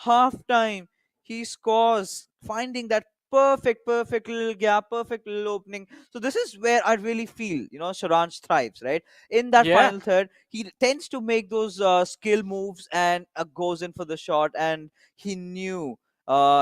halftime he scores, finding that perfect little gap, perfect little opening. So this is where I really feel, Sharanj thrives, right? In that Yeah. final third, he tends to make those skill moves and goes in for the shot, and he knew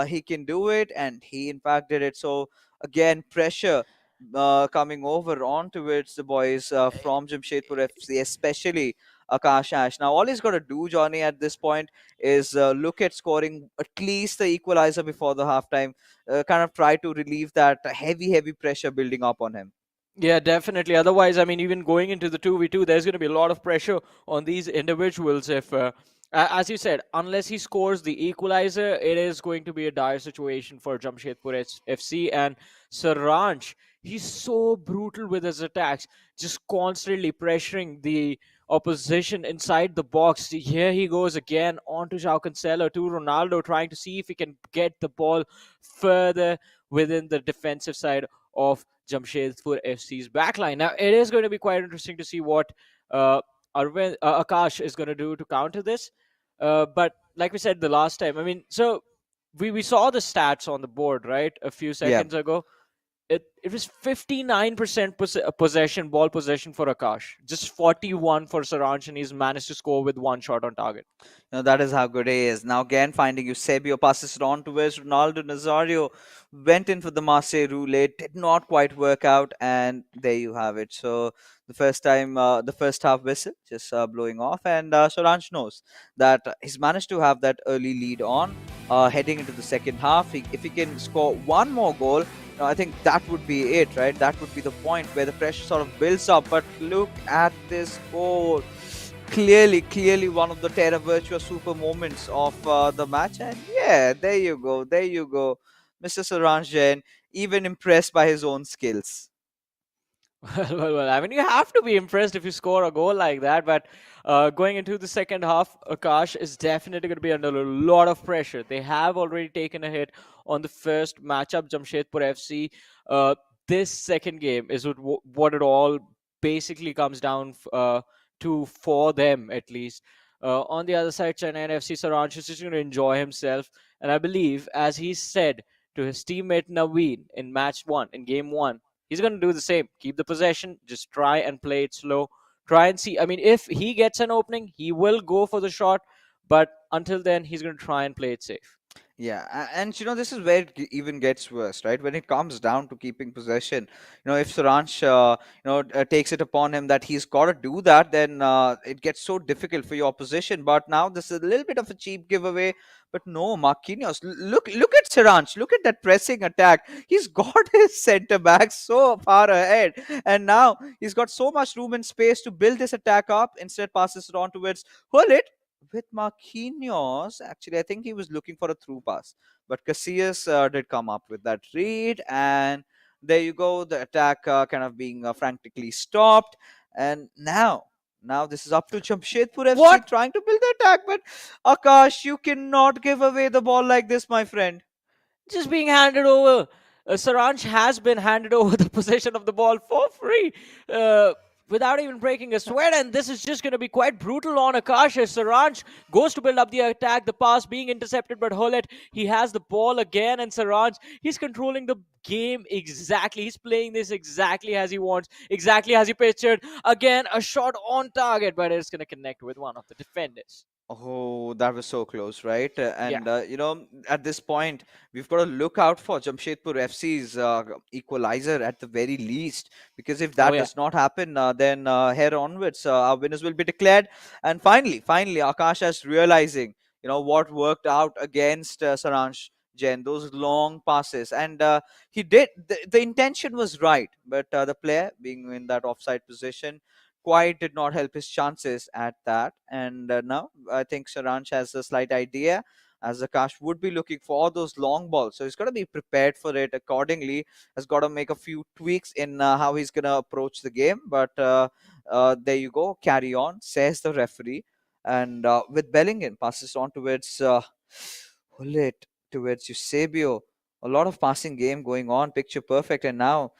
he can do it, and he in fact did it. So again, pressure. Coming over onto it, the boys from Jamshedpur FC, especially Akash Ash. Now, all he's got to do, Johnny, at this point is look at scoring at least the equalizer before the halftime, kind of try to relieve that heavy pressure building up on him. Yeah, definitely. Otherwise, I mean, even going into the 2v2, there's going to be a lot of pressure on these individuals. If, as you said, unless he scores the equalizer, it is going to be a dire situation for Jamshedpur FC. And Saranch, he's so brutal with his attacks, just constantly pressuring the opposition inside the box. Here he goes again onto João Cancelo, to Ronaldo, trying to see if he can get the ball further within the defensive side of Jamshedpur FC's backline. Now, it is going to be quite interesting to see what Akash is going to do to counter this. But like we said the last time, I mean, so we saw the stats on the board, right, a few Yeah. seconds ago. It was 59% possession, ball possession for Akash, just 41 for Saranch, and he's managed to score with one shot on target. That is how good he is. Now again finding Eusebio, passes it on towards Ronaldo Nazario, went in for the Marseille roulette, did not quite work out, and there you have it. So the first half whistle just blowing off, and Solange knows that he's managed to have that early lead on, heading into the second half. If he can score one more goal, I think that would be it, right? That would be the point where the pressure sort of builds up. But look at this goal. Clearly one of the Terra Virtua super moments of the match. And yeah, there you go. Mr. Saranjan, even impressed by his own skills. Well, I mean, you have to be impressed if you score a goal like that. But going into the second half, Akash is definitely going to be under a lot of pressure. They have already taken a hit on the first matchup, Jamshedpur FC. Uh, this second game is what it all basically comes down to for them, at least. On the other side, Chennaiyin FC, Saransh is just going to enjoy himself. And I believe, as he said to his teammate Naveen in match one, in game one, he's going to do the same. Keep the possession, just try and play it slow. Try and see. I mean, if he gets an opening, he will go for the shot. But until then, he's going to try and play it safe. Yeah, and this is where it even gets worse, right? When it comes down to keeping possession, if Saransh, takes it upon him that he's got to do that, then it gets so difficult for your opposition. But now this is a little bit of a cheap giveaway. But no, Marquinhos, look at Saransh, look at that pressing attack. He's got his centre back so far ahead, and now he's got so much room and space to build this attack up. Instead, passes it on towards Hullet, with Marquinhos. Actually, I think he was looking for a through pass, but Casillas did come up with that read, and there you go. The attack kind of being frantically stopped, and now this is up to Jamshedpur FC What? trying to build the attack, but Akash, you cannot give away the ball like this, my friend. Just being handed over. Saranch has been handed over the possession of the ball for free. Without even breaking a sweat, and this is just going to be quite brutal on Akash as Saranch goes to build up the attack. The pass being intercepted, but Hullet, he has the ball again, and Saranch, he's controlling the game exactly. He's playing this exactly as he wants, exactly as he pictured. Again, a shot on target, but it's going to connect with one of the defenders. Oh, that was so close, right? Yeah. And at this point, we've got to look out for Jamshedpur FC's equalizer at the very least, because if Oh, that yeah. does not happen, then here onwards, our winners will be declared. And finally, Akash is realizing, what worked out against Saransh Jain, those long passes, and he did. The intention was right, but the player being in that offside position quite did not help his chances at that. And now I think Saransh has a slight idea, as Akash would be looking for those long balls. So he's got to be prepared for it accordingly. Has got to make a few tweaks in how he's going to approach the game. But there you go. Carry on, says the referee. And with Bellingham, passes on towards Hullet, towards Eusebio. A lot of passing game going on, picture perfect. And now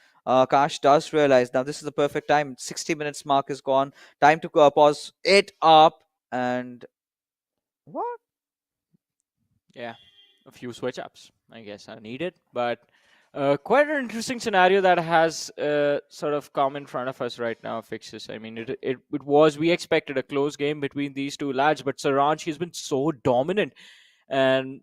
Kash does realize now this is the perfect time. 60 minutes mark is gone. Time to pause it up. And what? Yeah, a few switch ups, I guess, are needed. But quite an interesting scenario that has sort of come in front of us right now, Fixes. I mean, it was, we expected a close game between these two lads, but Saranch, he's been so dominant. And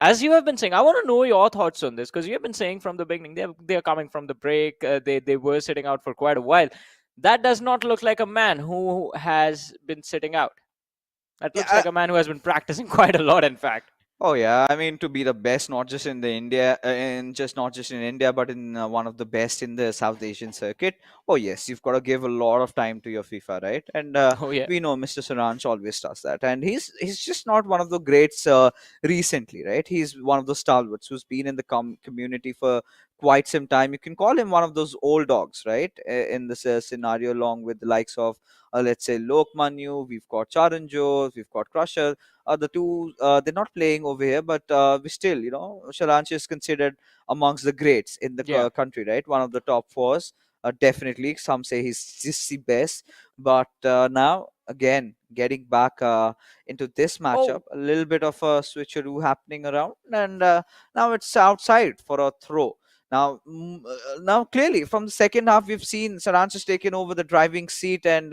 as you have been saying, I want to know your thoughts on this, because you have been saying from the beginning they're coming from the break. They were sitting out for quite a while. That does not look like a man who has been sitting out. That looks Yeah, like a man who has been practicing quite a lot, in fact. oh yeah, I mean to be the best, not just in the India, not just in India, but in one of the best in the South Asian circuit. Oh yes, you've got to give a lot of time to your FIFA, right? And Oh yeah. we know Mr. Saranch always does that, and he's just not one of the greats recently, right? He's one of the stalwarts who's been in the community for quite some time. You can call him one of those old dogs, right? In this scenario, along with the likes of let's say Lokmanyu, we've got Charanjot, we've got Crusher, the two they're not playing over here, but we still, Sharanch is considered amongst the greats in the Yeah. country, right? One of the top fours, definitely. Some say he's just the best, but now again getting back into this matchup, Oh, a little bit of a switcheroo happening around, and now it's outside for a throw. Now clearly from the second half, we've seen Saranch has taken over the driving seat, and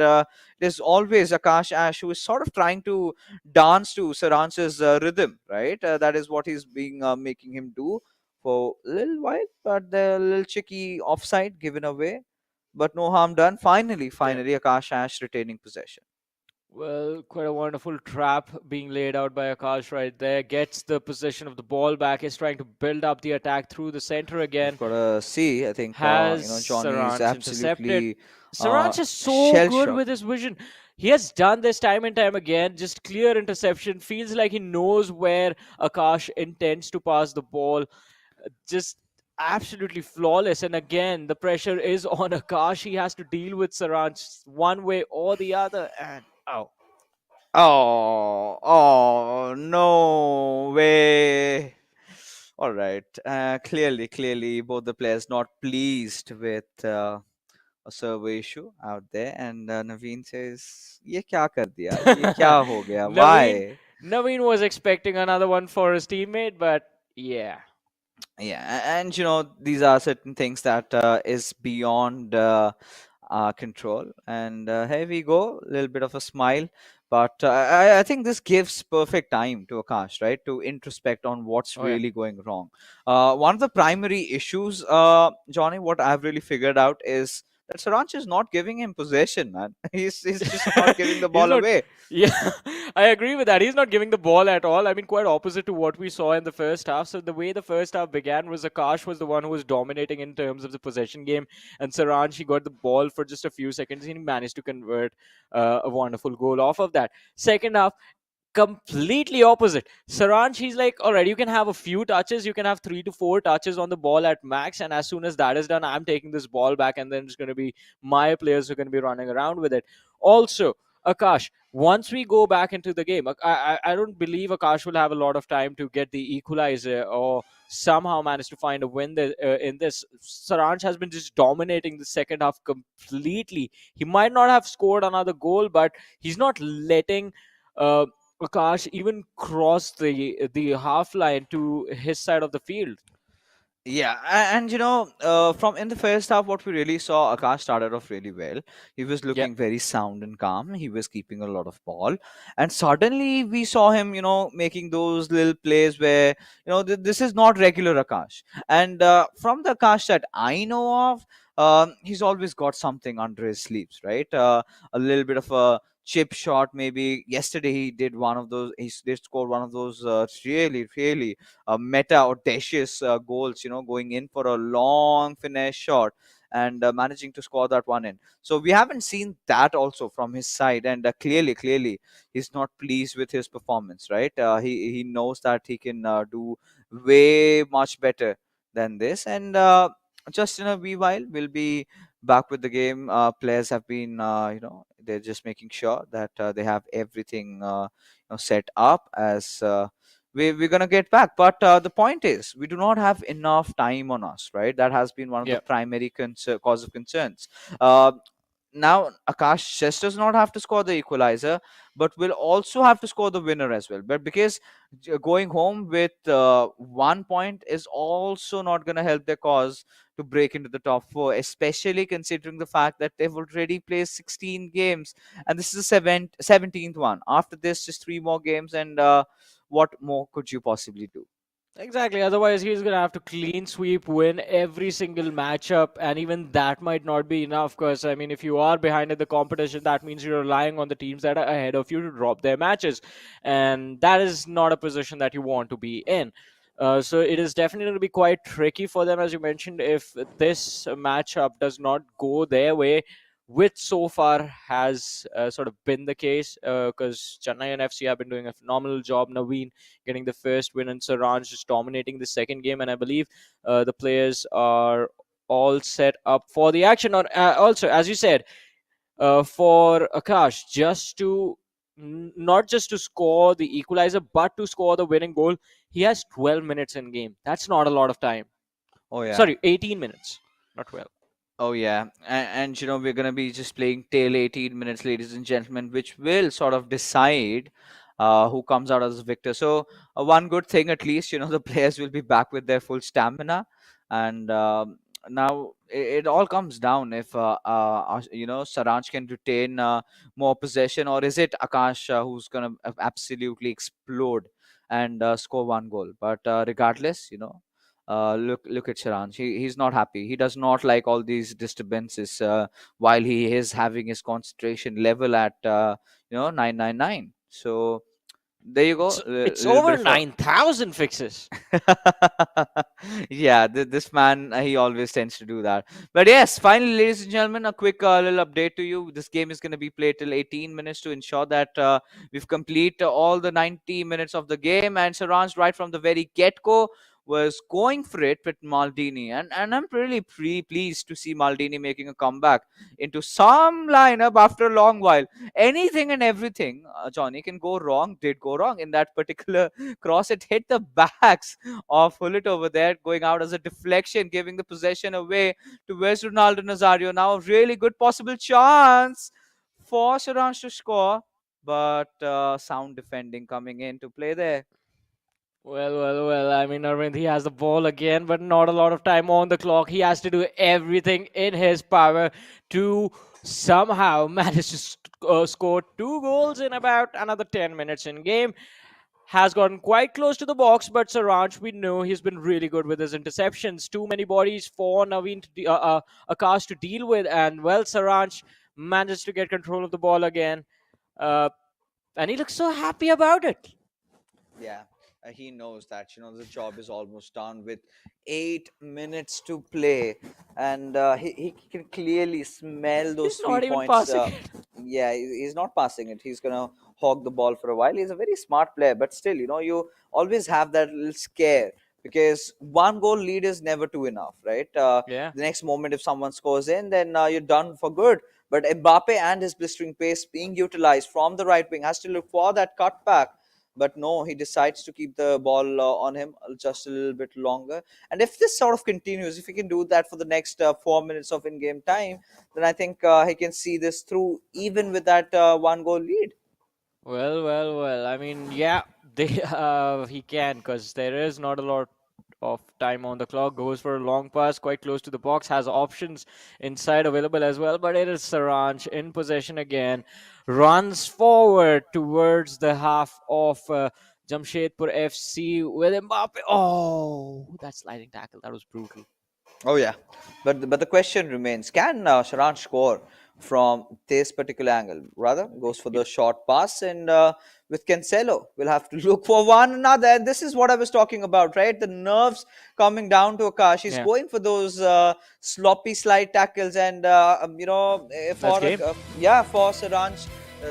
there's always Akash Ash who is sort of trying to dance to Saranch's rhythm, right? That is what he's being making him do for a little while, but the little cheeky offside given away, but no harm done. yeah. Finally, Akash Ash retaining possession. Well, quite a wonderful trap being laid out by Akash right there. Gets the possession of the ball back. Is trying to build up the attack through the center We've again. got to see. I think Has Johnny is Saranch intercepted. absolutely Saranch is so shell good shocked. with his vision. He has done this time and time again. Just clear interception. Feels like he knows where Akash intends to pass the ball. Just absolutely flawless. And again, the pressure is on Akash. He has to deal with Saranj one way or the other. And oh, Oh, no way. All right. Clearly, both the players not pleased with a server issue out there. And Naveen says, "ये क्या कर दिया? ये क्या हो गया? Naveen, Why?" Naveen was expecting another one for his teammate, but yeah. Yeah, and these are certain things that is beyond our control. And here we go, a little bit of a smile. But I think this gives perfect time to Akash, right, to introspect on what's Oh yeah. really going wrong. One of the primary issues, Johnny, what I've really figured out is that Saranch is not giving him possession, man. He's just not giving the He's ball not. away. Yeah, I agree with that. He's not giving the ball at all. I mean, quite opposite to what we saw in the first half. So the way the first half began was Akash was the one who was dominating in terms of the possession game, and Saranj, he got the ball for just a few seconds and he managed to convert a wonderful goal off of that. Second half, completely opposite. Saranch, he's like, all right, you can have a few touches, you can have 3 to 4 touches on the ball at max, and as soon as that is done, I'm taking this ball back, and then it's going to be my players who are going to be running around with it. Also, Akash, once we go back into the game, I don't believe Akash will have a lot of time to get the equalizer or somehow manage to find a win in this. Saranch has been just dominating the second half completely. He might not have scored another goal, but he's not letting uh, Akash even crossed the half line to his side of the field. Yeah, and from in the first half, what we really saw, Akash started off really well. He was Yeah, looking very sound and calm. He was keeping a lot of ball, and suddenly we saw him, making those little plays where, this is not regular Akash. And from the Akash that I know of, he's always got something under his sleeves, right? A little bit of a chip shot, maybe. Yesterday he did one of those. Did score one of those really, really meta audacious goals, going in for a long finesse shot and managing to score that one in. So we haven't seen that also from his side, and clearly, he's not pleased with his performance. Right? He knows that he can do way much better than this, and just in a wee while, we'll be back with the game. Players have been, they're just making sure that they have everything, set up as. We're gonna get back, but the point is we do not have enough time on us, right? That has been one of the yeah. primary cause of concerns. uh, Now Akash just does not have to score the equalizer, but will also have to score the winner as well. But because going home with 1 point is also not going to help their cause to break into the top four, especially considering the fact that they've already played 16 games and this is the 17th one. After this, just three more games, and what more could you possibly do? Exactly. Otherwise, he's going to have to clean sweep, win every single matchup, and even that might not be enough. Because I mean, if you are behind in the competition, that means you're relying on the teams that are ahead of you to drop their matches, and that is not a position that you want to be in. So it is definitely going to be quite tricky for them, as you mentioned, if this matchup does not go their way, which so far has sort of been the case. Because Chennaiyin FC have been doing a phenomenal job. Naveen getting the first win, and Saranj just dominating the second game. And I believe the players are all set up for the action. Also, as you said, for Akash, just to not just to score the equalizer, but to score the winning goal, he has 12 minutes in game. That's not a lot of time. Oh yeah. Sorry, 18 minutes, not 12. Oh yeah, and we're gonna be just playing till 18 minutes, ladies and gentlemen, which will sort of decide who comes out as victor. So one good thing, at least, the players will be back with their full stamina, and now it all comes down if Saranj can retain more possession, or is it Akash who's gonna absolutely explode and score one goal. But regardless, look at Sharan. He's not happy. He does not like all these disturbances while he is having his concentration level at 999. So there you go. A It's little bit over of a 9,000 fixes. yeah, this man, he always tends to do that. But yes, finally, ladies and gentlemen, a quick little update to you. This game is going to be played till 18 minutes to ensure that we've complete all the 90 minutes of the game. And Saran's right from the very get go was going for it with Maldini, and I'm really pleased to see Maldini making a comeback into some lineup after a long while. Anything and everything, Johnny, can go wrong. Did go wrong in that particular cross. It hit the backs of Hullet over there, going out as a deflection, giving the possession away to where's Ronaldo Nazario. Now a really good possible chance for Saransh to score, but sound defending coming in to play there. Well. I mean, Arvind, he has the ball again, but not a lot of time on the clock. He has to do everything in his power to somehow manage to score 2 goals in about another 10 minutes in game. Has gotten quite close to the box, but Saranch, we know he's been really good with his interceptions. Too many bodies for Naveen Akash to deal with, and well, Saranch managed to get control of the ball again, uh, and he looks so happy about it. Yeah, he knows that the job is almost done with 8 minutes to play, and he can clearly smell those He's three not even points. passing it. Yeah, he's not passing it. He's gonna hog the ball for a while. He's a very smart player, but still, you always have that little scare because one goal lead is never too enough, right? Yeah. The next moment, if someone scores in, then you're done for good. But Mbappe and his blistering pace being utilized from the right wing has to look for that cutback, but no, he decides to keep the ball on him just a little bit longer. And if this sort of continues, if he can do that for the next 4 minutes of in-game time, then I think he can see this through even with that one goal lead. Well. I mean, yeah, they he can because there is not a lot of time on the clock. Goes for a long pass, quite close to the box. Has options inside available as well. But it is Saranch in possession again. Runs forward towards the half of Jamshedpur FC with Mbappe. Oh, that sliding tackle, that was brutal. Oh yeah, but the question remains: can Sharan score from this particular angle? Rather, goes for the short pass, and with Cancelo, we'll have to look for one another. And this is what I was talking about, right? The nerves coming down to Akash. He's Yeah, going for those sloppy slide tackles, and that's game. for Saranj,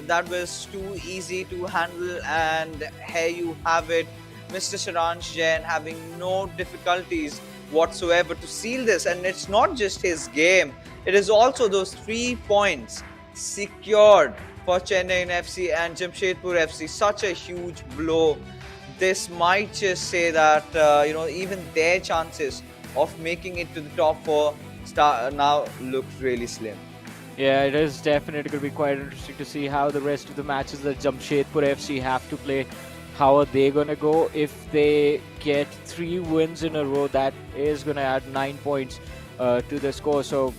that was too easy to handle. And here you have it, Mr. Saranj Jain having no difficulties whatsoever to seal this. And it's not just his game, it is also those 3 points secured for Chennaiyin FC and Jamshedpur FC. Such a huge blow. This might just say that even their chances of making it to the top four now look really slim. Yeah, it is definitely going to be quite interesting to see how the rest of the matches that Jamshedpur FC have to play, how are they going to go. If they get 3 wins in a row, that is going to add 9 points to the score. So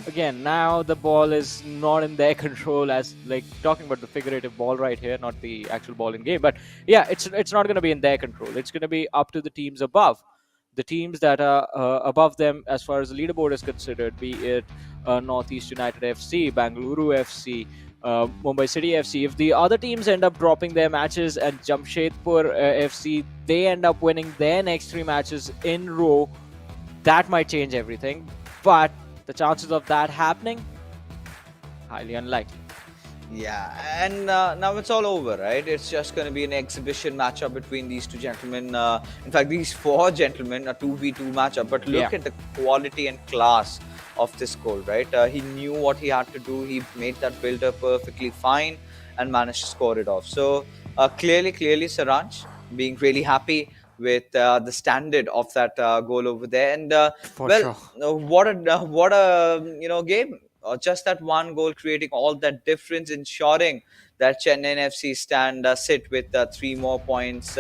again, now the ball is not in their control, as like talking about the figurative ball right here, not the actual ball in game. But yeah, it's not going to be in their control. It's going to be up to the teams above. The teams that are above them as far as the leaderboard is considered, be it Northeast United FC, Bangalore FC, Mumbai City FC. If the other teams end up dropping their matches and Jamshedpur FC, they end up winning their next 3 matches in row, that might change everything. But the chances of that happening, highly unlikely. Yeah, and now it's all over, right? It's just going to be an exhibition matchup between these two gentlemen. In fact, these 4 gentlemen, a 2v2 matchup. But look at the quality and class of this goal, right? He knew what he had to do. He made that build up perfectly fine and managed to score it off. So clearly, Saranch being really happy with the standard of that goal over there. And Sure. what a game. Just that one goal creating all that difference, ensuring that Chennai FC sit with 3 more points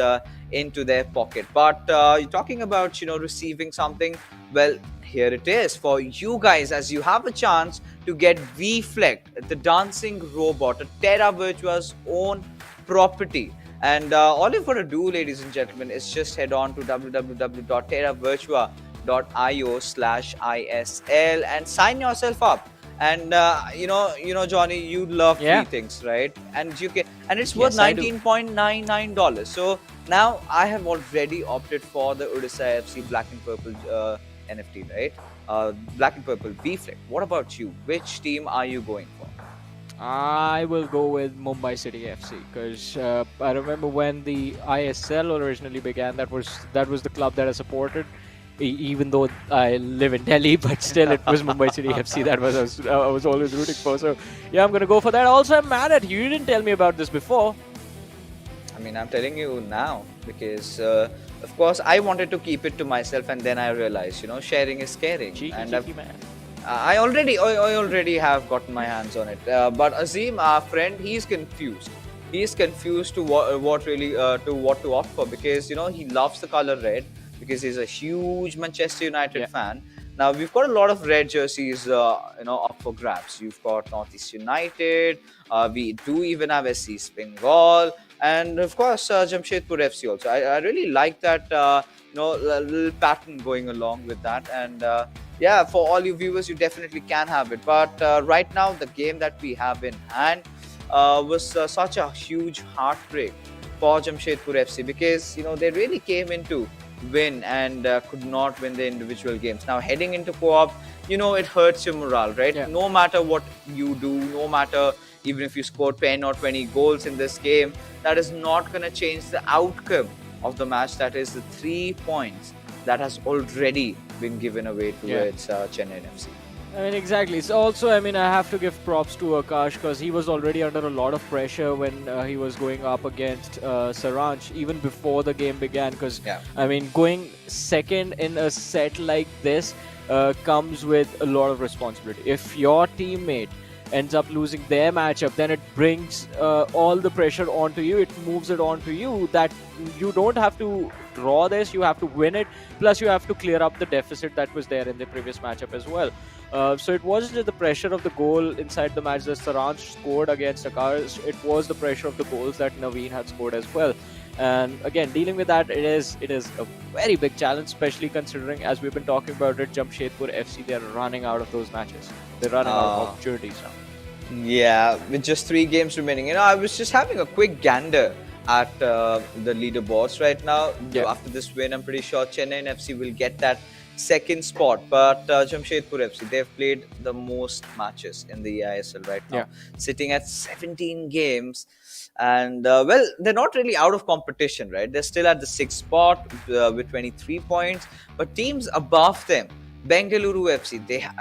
into their pocket. But you're talking about receiving something. Well, here it is for you guys, as you have a chance to get VFlect, the dancing robot, a Terra Virtua's own property. And all you've got to do, ladies and gentlemen, is just head on to www.terravirtua.io/ISL and sign yourself up. And Johnny, you love free things, right? And you can, and it's worth $19.99. So now I have already opted for the Odisha FC Black and Purple NFT, right? Black and Purple VFlect. What about you? Which team are you going for? I will go with Mumbai City FC because I remember when the ISL originally began. That was the club that I supported, even though I live in Delhi. But still, it was Mumbai City FC that I was always rooting for. So yeah, I'm gonna go for that. Also, I'm mad at you. You didn't tell me about this before. I mean, I'm telling you now because, of course, I wanted to keep it to myself, and then I realized, sharing is caring, Cheeky, and cheeky man. I already have gotten my hands on it. But Azim, our friend, he's confused. He's confused to what really to what to opt for because he loves the color red because he's a huge Manchester United Yeah. fan. Now we've got a lot of red jerseys, up for grabs. You've got Northeast United. We do even have SC Bengal, and of course Jamshedpur FC also. I really like that little pattern going along with that, and yeah, for all you viewers, you definitely can have it. But right now, the game that we have in hand was such a huge heartbreak for Jamshedpur FC because they really came into win and could not win the individual games. Now heading into co-op, it hurts your morale, right? Yeah. No matter what you do, no matter even if you score 10 or 20 goals in this game, that is not going to change the outcome of the match. That is the 3 points that has already been given away towards Chennaiyin FC. I mean, exactly. So also, I mean, I have to give props to Akash because he was already under a lot of pressure when he was going up against Saranch even before the game began. Because Yeah. I mean, going second in a set like this comes with a lot of responsibility. If your teammate ends up losing their matchup, then it brings all the pressure onto you. It moves it onto you that you don't have to draw this, you have to win it. Plus, you have to clear up the deficit that was there in the previous matchup as well. So it wasn't just the pressure of the goal inside the match that Saransh scored against Akash, it was the pressure of the goals that Naveen had scored as well. And again, dealing with that, it is a very big challenge, especially considering, as we've been talking about it, Jamshedpur FC, they're running out of those matches. They're running out of opportunities now. Yeah, with just 3 games remaining. I was just having a quick gander at the leaderboards right now. Yeah. After this win, I'm pretty sure Chennai FC will get that second spot. But Jamshedpur FC, they've played the most matches in the eISL right now, Yeah. sitting at 17 games. And, well, they're not really out of competition, right? They're still at the 6th spot with 23 points. But teams above them, Bengaluru FC,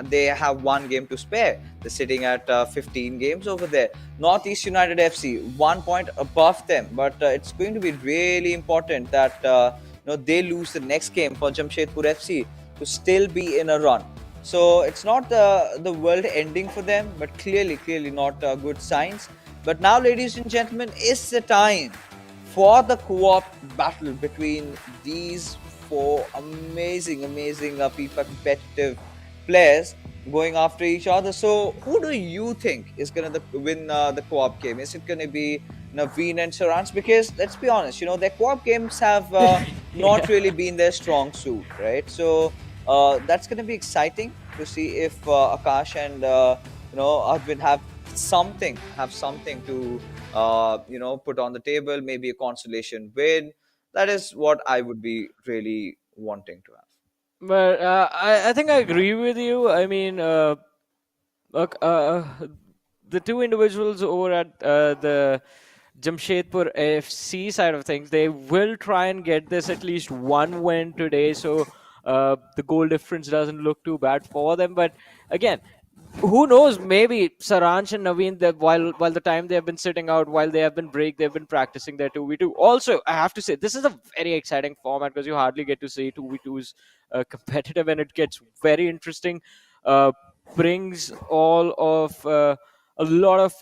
they have 1 game to spare. They're sitting at 15 games over there. Northeast United FC, 1 point above them. But it's going to be really important that they lose the next game for Jamshedpur FC to still be in a run. So it's not the world ending for them, but clearly not good signs. But now, ladies and gentlemen, is the time for the co-op battle between these 4 amazing FIFA competitive players going after each other. So, who do you think is going to win the co-op game? Is it going to be Naveen and Saransh? Because let's be honest, their co-op games have not really been their strong suit, right? So, that's going to be exciting to see if Akash and Arvind have something to put on the table, maybe a consolation win. That is what I would be really wanting to have. But I think I agree with you. I mean, look, the two individuals over at the Jamshedpur FC side of things, they will try and get this at least one win today, so the goal difference doesn't look too bad for them. But again, who knows? Maybe Saransh and Naveen, that while the time they have been sitting out, while they have been break, they've been practicing their 2v2. Also, I have to say this is a very exciting format because you hardly get to see 2v2s competitive, and it gets very interesting. Uh, Brings all of a lot of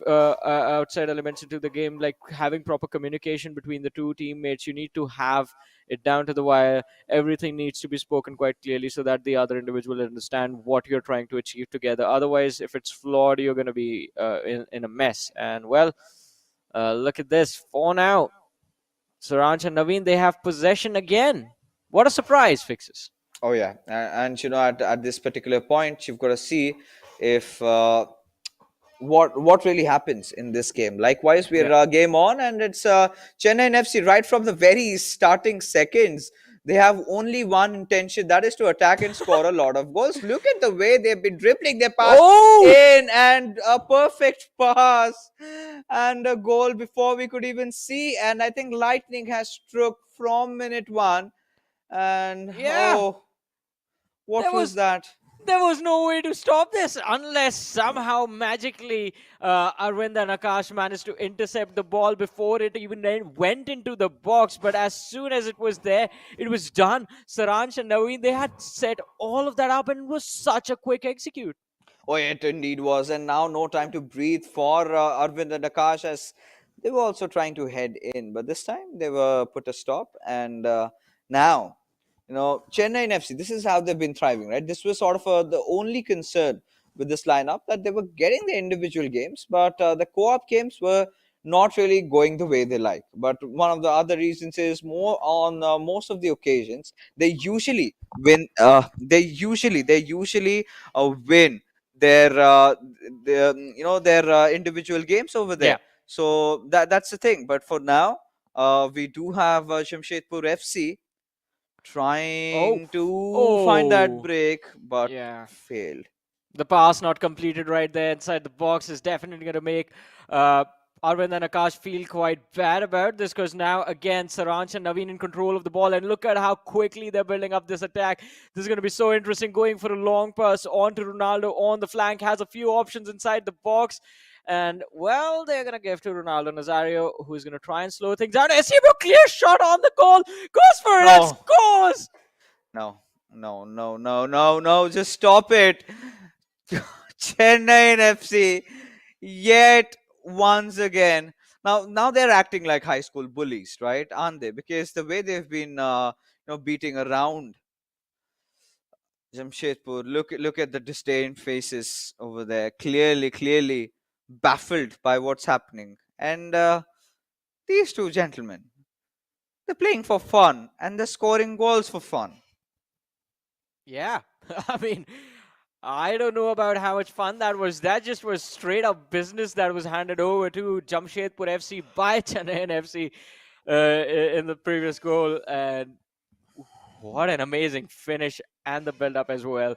outside elements into the game, like having proper communication between the two teammates. You need to have it down to the wire. Everything needs to be spoken quite clearly so that the other individual will understand what you're trying to achieve together. Otherwise, if it's flawed, you're going to be in a mess. And well, look at this. For now, Saranch and Naveen, they have possession again. What a surprise, Fixes. Oh yeah, and at this particular point, you've got to see if what really happens in this game. Likewise, Yeah. we're game on, and it's Chennai FC right from the very starting seconds. They have only one intention, that is to attack and score a lot of goals. Look at the way they've been dribbling. They pass Oh, in and a perfect pass and a goal before we could even see. And I think lightning has struck from minute one. And yeah. oh, what There was was that? there was no way to stop this unless somehow magically Arvind and Akash managed to intercept the ball before it even went into the box. But as soon as it was there, it was done. Saransh and Naveen, they had set all of that up, and it was such a quick execute. Oh, it indeed was. And now no time to breathe for Arvind and Akash, as they were also trying to head in. But this time they were put a stop. And now, Chennai FC, this is how they've been thriving, right? This was sort of the only concern with this lineup, that they were getting the individual games, but the co-op games were not really going the way they like. But one of the other reasons is more on most of the occasions, they usually win. They usually win their individual games over Yeah. there. So that's the thing. But for now, we do have Jamshedpur FC Oh. trying to find that Oh. break, but Yeah. failed. The pass not completed right there inside the box is definitely going to make uh, Arvind and Akash feel quite bad about this, because now again Saransh and Naveen in control of the ball, and look at how quickly they're building up this attack. This is going to be so interesting, going for a long pass on to Ronaldo on the flank, has a few options inside the box, and well, they're going to give to Ronaldo Nazario, who's going to try and slow things down. SCB clear shot on the goal, goes for it and No, scores. no, no, no, no, no, no, just stop it. Chennai FC, yet once again. Now they're acting like high school bullies, right? Aren't they? Because the way they've been, beating around Jamshedpur. Look at the disdain faces over there. Clearly baffled by what's happening. And these two gentlemen, they're playing for fun and they're scoring goals for fun. Yeah, I mean, I don't know about how much fun that was. That just was straight up business that was handed over to Jamshedpur FC by Chennaiyin FC in the previous goal. And what an amazing finish and the build up as well.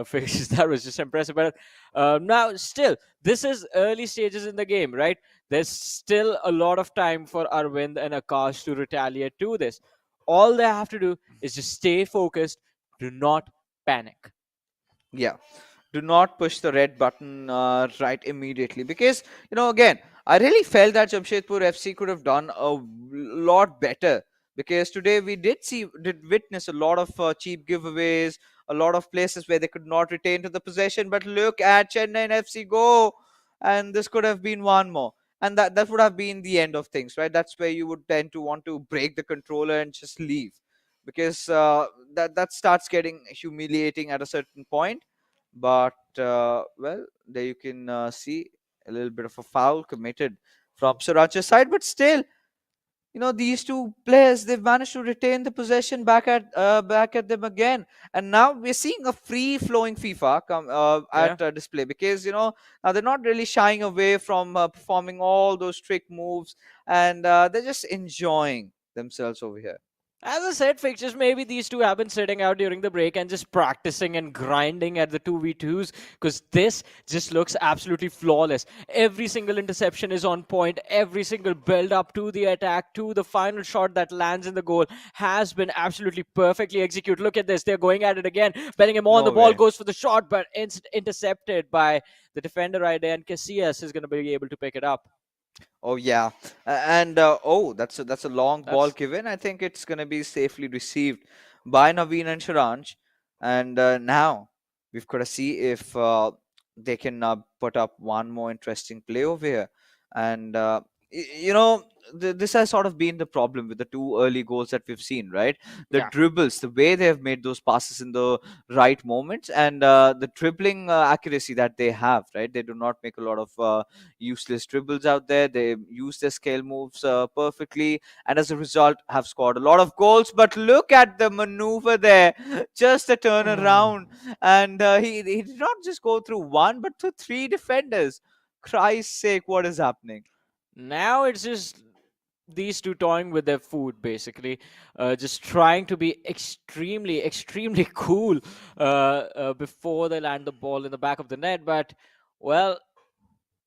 Fixes that was just impressive. But now, still, this is early stages in the game, right? There's still a lot of time for Arvind and Akash to retaliate to this. All they have to do is just stay focused, do not panic. Yeah. Do not push the red button right immediately, because again, I really felt that Jamshedpur FC could have done a lot better, because today we did witness a lot of cheap giveaways, a lot of places where they could not retain to the possession. But look at Chennai FC go, and this could have been one more, and that would have been the end of things, right? That's where you would tend to want to break the controller and just leave, because that starts getting humiliating at a certain point. But well, there you can see a little bit of a foul committed from Sriracha's side. But still, these two players, they've managed to retain the possession back at them again. And now we're seeing a free flowing FIFA come Yeah. at display, because now they're not really shying away from performing all those trick moves, and they're just enjoying themselves over here. As I said, fixtures, maybe these two have been sitting out during the break and just practicing and grinding at the 2v2s, because this just looks absolutely flawless. Every single interception is on point. Every single build up to the attack, to the final shot that lands in the goal, has been absolutely perfectly executed. Look at this. They're going at it again. Bellingham on the No ball, way. goes for the shot, but intercepted by the defender right there, and Casillas is going to be able to pick it up. Oh yeah, and oh, that's a long ball That's, given. I think it's gonna be safely received by Naveen and Sharanj, and now we've got to see if they can put up one more interesting play over here. And this has sort of been the problem with the two early goals that we've seen, right? The yeah. dribbles, the way they have made those passes in the right moments, and the dribbling accuracy that they have, right? They do not make a lot of useless dribbles out there. They use their scale moves perfectly, and as a result, have scored a lot of goals. But look at the maneuver there, just a turnaround, and he did not just go through one, but through three defenders. Christ's sake, what is happening? Now it's just these two toying with their food, basically, just trying to be extremely cool before they land the ball in the back of the net. But, well,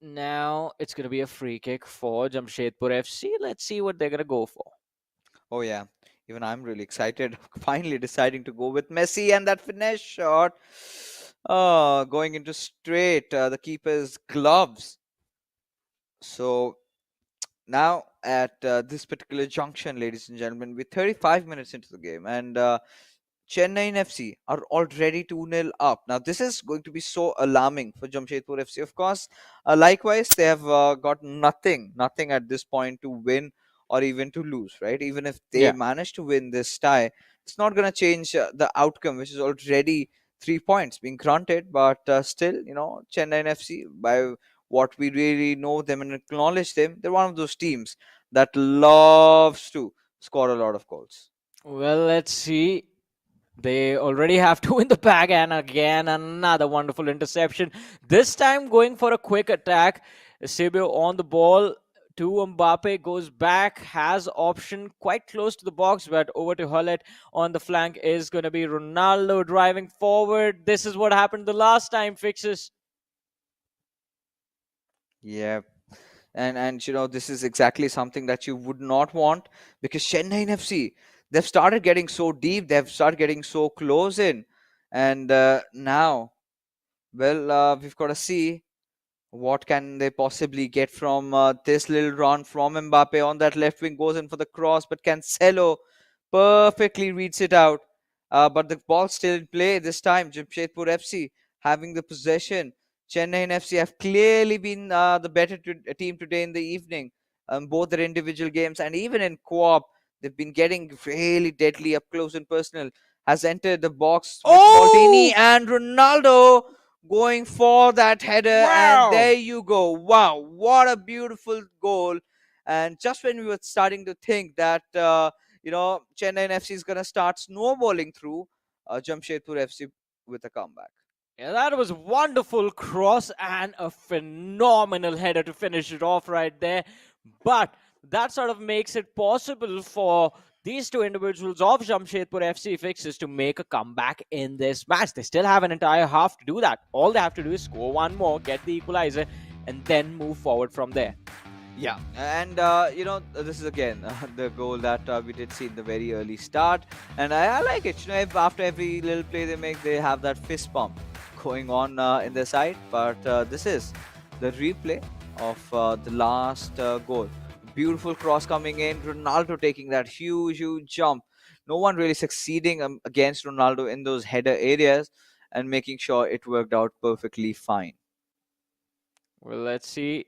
now it's going to be a free kick for Jamshedpur FC. Let's see what they're going to go for. Oh yeah, even I'm really excited. Finally deciding to go with Messi and that finesse shot. Oh, going into straight the keeper's gloves. So now at this particular junction, ladies and gentlemen, we're 35 minutes into the game, and Chennaiyin FC are already 2-0 up. Now, this is going to be so alarming for Jamshedpur FC. Of course, likewise, they have got nothing at this point to win or even to lose, right? Even if they Yeah. manage to win this tie, it's not going to change the outcome, which is already 3 points being granted. But still, Chennaiyin FC, by what we really know them and acknowledge them, they're one of those teams that loves to score a lot of goals. Well, let's see. They already have two in the bag, and again, another wonderful interception. This time going for a quick attack. Sibio on the ball to Mbappe, goes back, has option quite close to the box, but over to Hullet on the flank is going to be Ronaldo driving forward. This is what happened the last time, Fixes. Yeah, and this is exactly something that you would not want, because Chennai FC, they've started getting so deep, they've started getting so close in, and now, well, we've got to see what can they possibly get from this little run from Mbappe on that left wing, goes in for the cross, but Cancelo perfectly reads it out. But the ball still in play this time. Jamshedpur FC having the possession. Chennai FC have clearly been the better team today in the evening. Both their individual games and even in co-op, they've been getting really deadly up close and personal. Has entered the box with Maldini Oh! and Ronaldo going for that header, and Wow! there you go. Wow, what a beautiful goal. And just when we were starting to think that Chennai FC is going to start snowballing through, Jamshedpur FC with a comeback. Yeah, that was wonderful cross and a phenomenal header to finish it off right there. But that sort of makes it possible for these two individuals of Jamshedpur FC Fixes to make a comeback in this match. They still have an entire half to do that. All they have to do is score one more, get the equalizer, and then move forward from there. Yeah, and this is again the goal that we did see in the very early start, and I like it. If after every little play they make, they have that fist pump going on in their side. But this is the replay of the last goal. Beautiful cross coming in. Ronaldo taking that huge jump. No one really succeeding against Ronaldo in those header areas, and making sure it worked out perfectly fine. Well, let's see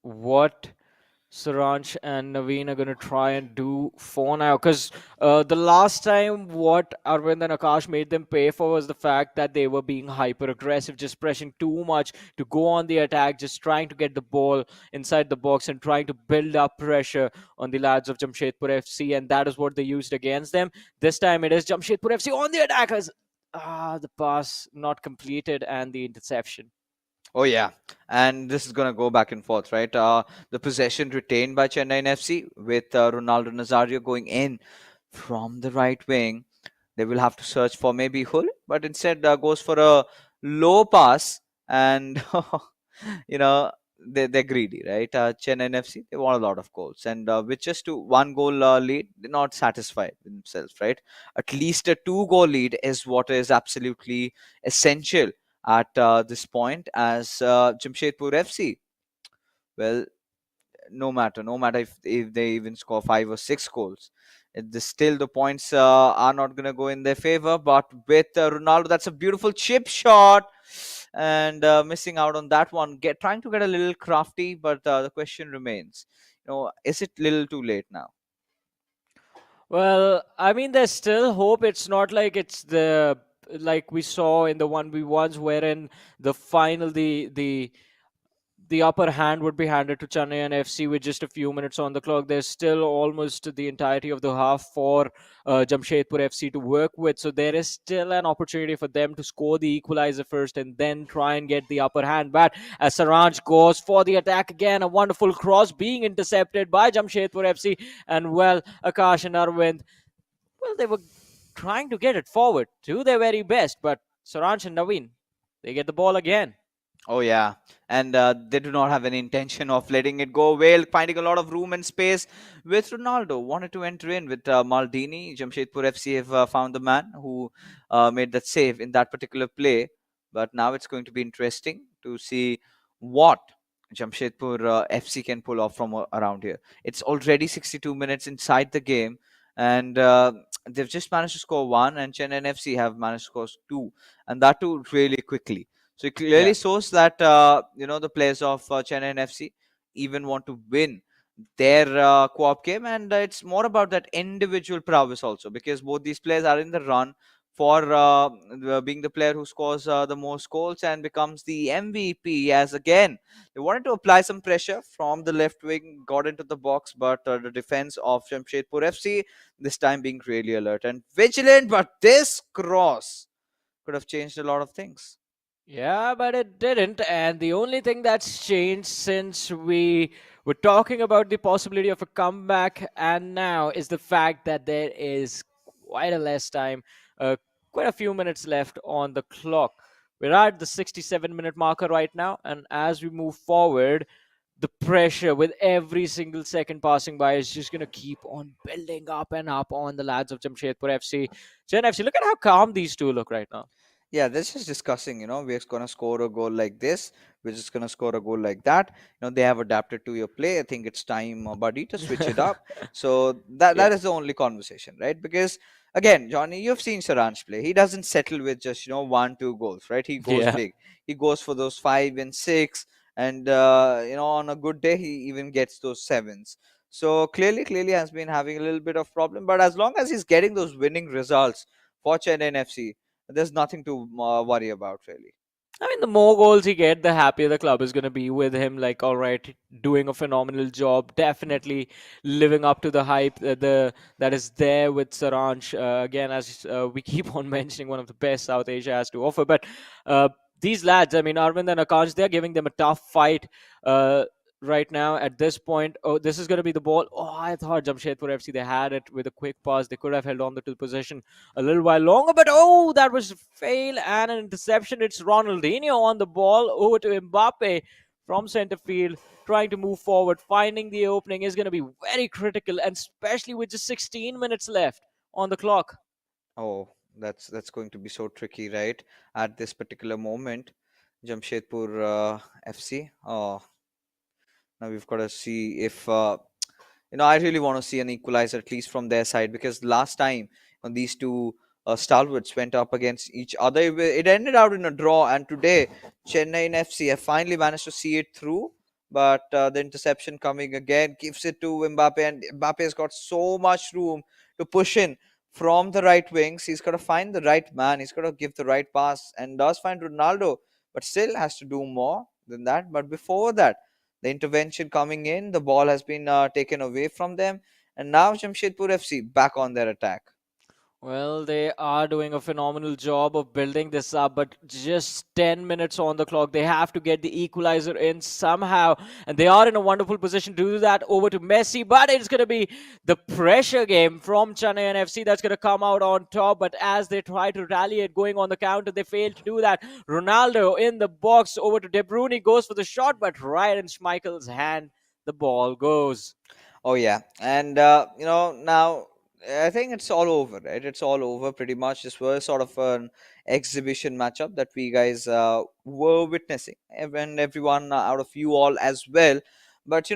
what Saransh and Naveen are going to try and do for now. Because the last time, what Arvind and Akash made them pay for was the fact that they were being hyper aggressive, just pressing too much to go on the attack, just trying to get the ball inside the box and trying to build up pressure on the lads of Jamshedpur FC. And that is what they used against them. This time it is Jamshedpur FC on the attackers. The pass not completed and the interception. Oh yeah, and this is gonna go back and forth, right? The possession retained by Chennai FC with Ronaldo Nazario going in from the right wing. They will have to search for maybe Hull, but instead goes for a low pass, and you know they're greedy, right? Chennai FC, they want a lot of goals, and with just one goal lead, they're not satisfied with themselves, right? At least a two-goal lead is what is absolutely essential at this point, as Jamshedpur FC. Well, no matter if they even score 5 or 6 goals, still the points are not going to go in their favor. But with Ronaldo, that's a beautiful chip shot, and missing out on that one. Trying to get a little crafty, but the question remains: is it little too late now? Well, I mean, there's still hope. It's not like it's the like we saw in the 1v1s, wherein the final, the the upper hand would be handed to Chennaiyin FC with just a few minutes on the clock. There's still almost the entirety of the half for Jamshedpur FC to work with, so there is still an opportunity for them to score the equalizer first and then try and get the upper hand. But as Saranj goes for the attack again, a wonderful cross being intercepted by Jamshedpur FC, and well, Akash and Arvind, well, they were trying to get it forward, do their very best, but Saranj and Naveen, they get the ball again. Oh yeah, and they do not have any intention of letting it go away, finding a lot of room and space with Ronaldo. Wanted to enter in with Maldini. Jamshedpur FC have found the man who made that save in that particular play. But now it's going to be interesting to see what Jamshedpur FC can pull off from around here. It's already 62 minutes inside the game, and they've just managed to score one, and Chennai FC have managed to score two, and that too really quickly. So it clearly Yeah. shows that the players of Chennai FC even want to win their co-op game, and it's more about that individual prowess also, because both these players are in the run for being the player who scores the most goals and becomes the MVP. As again, they wanted to apply some pressure from the left wing, got into the box, but the defense of Jamshedpur FC this time being really alert and vigilant. But this cross could have changed a lot of things. Yeah, but it didn't. And the only thing that's changed since we were talking about the possibility of a comeback and now is the fact that there is quite a less time, uh, quite a few minutes left on the clock. We're at the 67-minute marker right now. And as we move forward, the pressure with every single second passing by is just going to keep on building up and up on the lads of Jamshedpur FC. Chen FC, look at how calm these two look right now. Yeah, this is discussing, we're going to score a goal like this. We're just going to score a goal like that. They have adapted to your play. I think it's time, buddy, to switch it up. So that Yeah. that is the only conversation, right? Because again, Johnny, you've seen Saranj play. He doesn't settle with just, one, two goals, right? He goes Yeah. big. He goes for those 5 and 6. And, on a good day, he even gets those sevens. So clearly has been having a little bit of problem. But as long as he's getting those winning results for Chennai FC, there's nothing to worry about, really. I mean, the more goals he get, the happier the club is going to be with him. Like, all right, doing a phenomenal job, definitely living up to the hype that is there with Saranj. Again, as we keep on mentioning, one of the best South Asia has to offer. But uh, these lads, I mean, Arvind and Akash, they're giving them a tough fight. Right now at this point. Oh, this is going to be the ball. Oh, I thought Jamshedpur FC, they had it with a quick pass. They could have held on to the possession a little while longer, but oh, that was a fail and an interception. It's Ronaldinho on the ball over to Mbappe from center field, trying to move forward. Finding the opening is going to be very critical, and especially with just 16 minutes left on the clock. Oh, that's going to be so tricky, right? At this particular moment, Jamshedpur FC. Oh, now we've got to see if I really want to see an equalizer at least from their side, because last time when these two stalwarts went up against each other, it ended out in a draw. And today, Chennai FC have finally managed to see it through. But the interception coming again gives it to Mbappe, and Mbappe has got so much room to push in from the right wings. He's got to find the right man. He's got to give the right pass, and does find Ronaldo, but still has to do more than that. But before that, the intervention coming in, the ball has been taken away from them, and now Jamshedpur FC back on their attack. Well, they are doing a phenomenal job of building this up, but just 10 minutes on the clock. They have to get the equalizer in somehow, and they are in a wonderful position to do that over to Messi. But it's going to be the pressure game from Chennai FC that's going to come out on top. But as they try to rally it going on the counter, they fail to do that. Ronaldo in the box over to De Bruyne goes for the shot, but right in Schmeichel's hand, the ball goes. Oh yeah, and now I think it's all over, right? It's all over pretty much. This was sort of an exhibition matchup that we guys were witnessing, and everyone out of you all as well. But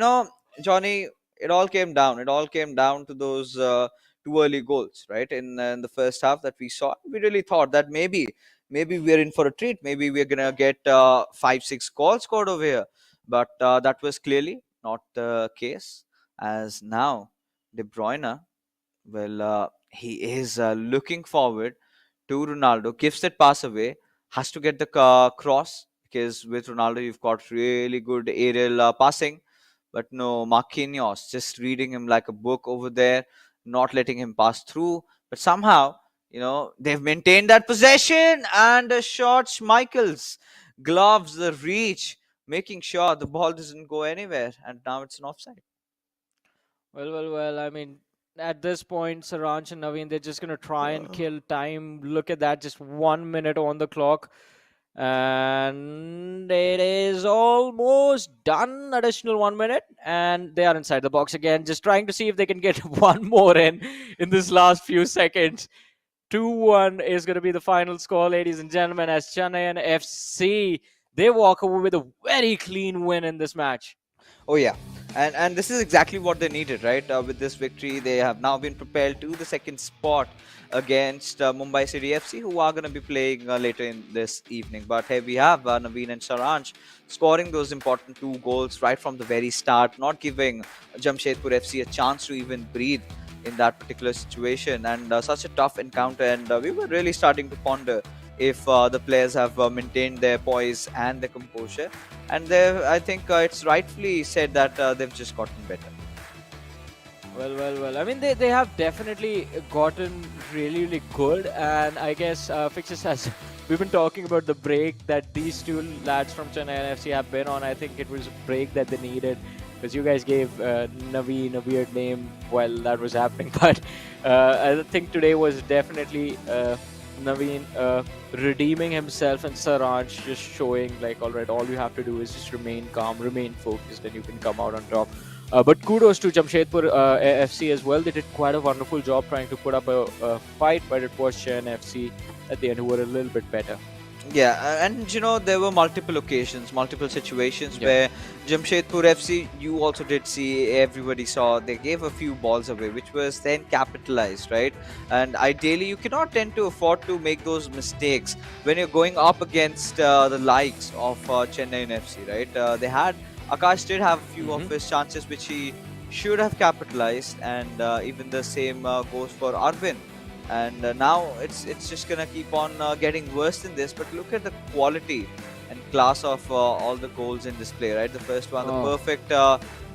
Johnny, it all came down. It all came down to those two early goals, right? In the first half that we saw, we really thought that maybe we're in for a treat. Maybe we're gonna get 5, 6 goals scored over here. But that was clearly not the case, as now De Bruyne, well, he is looking forward to Ronaldo, gives that pass away, has to get the cross, because with Ronaldo you've got really good aerial passing, but no, Marquinhos just reading him like a book over there, not letting him pass through. But somehow, they've maintained that possession and a shot. Schmeichel's gloves the reach, making sure the ball doesn't go anywhere, and now it's an offside. Well. I mean, at this point, Saranch and Naveen, they're just going to try and kill time. Look at that, just 1 minute on the clock. And it is almost done. Additional 1 minute. And they are inside the box again, just trying to see if they can get one more in this last few seconds. 2-1 is going to be the final score, ladies and gentlemen, as Chennaiyin FC, they walk away with a very clean win in this match. Oh yeah, and this is exactly what they needed, right? With this victory, they have now been propelled to the second spot against Mumbai City FC, who are going to be playing later in this evening. But here we have Naveen and Saranch scoring those important 2 goals right from the very start, not giving Jamshedpur FC a chance to even breathe in that particular situation, and such a tough encounter. And we were really starting to ponder if the players have maintained their poise and their composure. And I think it's rightfully said that they've just gotten better. Well. I mean, they have definitely gotten really good. And I guess Fixes has... We've been talking about the break that these two lads from Chennaiyin FC have been on. I think it was a break that they needed, because you guys gave Naveen a weird name while that was happening. But I think today was definitely Naveen redeeming himself, and Saranch just showing like, all right, all you have to do is just remain calm, remain focused, and you can come out on top. But kudos to Jamshedpur FC as well. They did quite a wonderful job trying to put up a fight, but it was Chennaiyin FC at the end who were a little bit better. Yeah, and there were multiple occasions, multiple situations where Jamshedpur FC, you also did see, everybody saw, they gave a few balls away, which was then capitalized, right? And ideally, you cannot tend to afford to make those mistakes when you're going up against the likes of Chennaiyin FC, right? Akash did have a few of his chances, which he should have capitalized, and even the same goes for Arvin. And now it's just gonna keep on getting worse than this. But look at the quality and class of all the goals in display, right? The first one, the perfect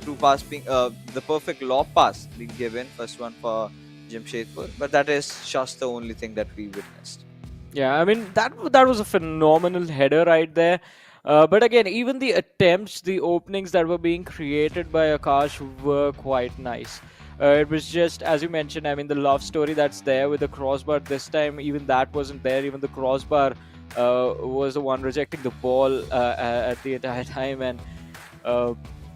through pass being the perfect lob pass being given, first one for Jamshedpur. But that is just the only thing that we witnessed. Yeah, I mean, that was a phenomenal header right there. But again, even the attempts, the openings that were being created by Akash were quite nice. It was just, as you mentioned, I mean, the love story that's there with the crossbar. This time, even that wasn't there. Even the crossbar was the one rejecting the ball at the entire time. And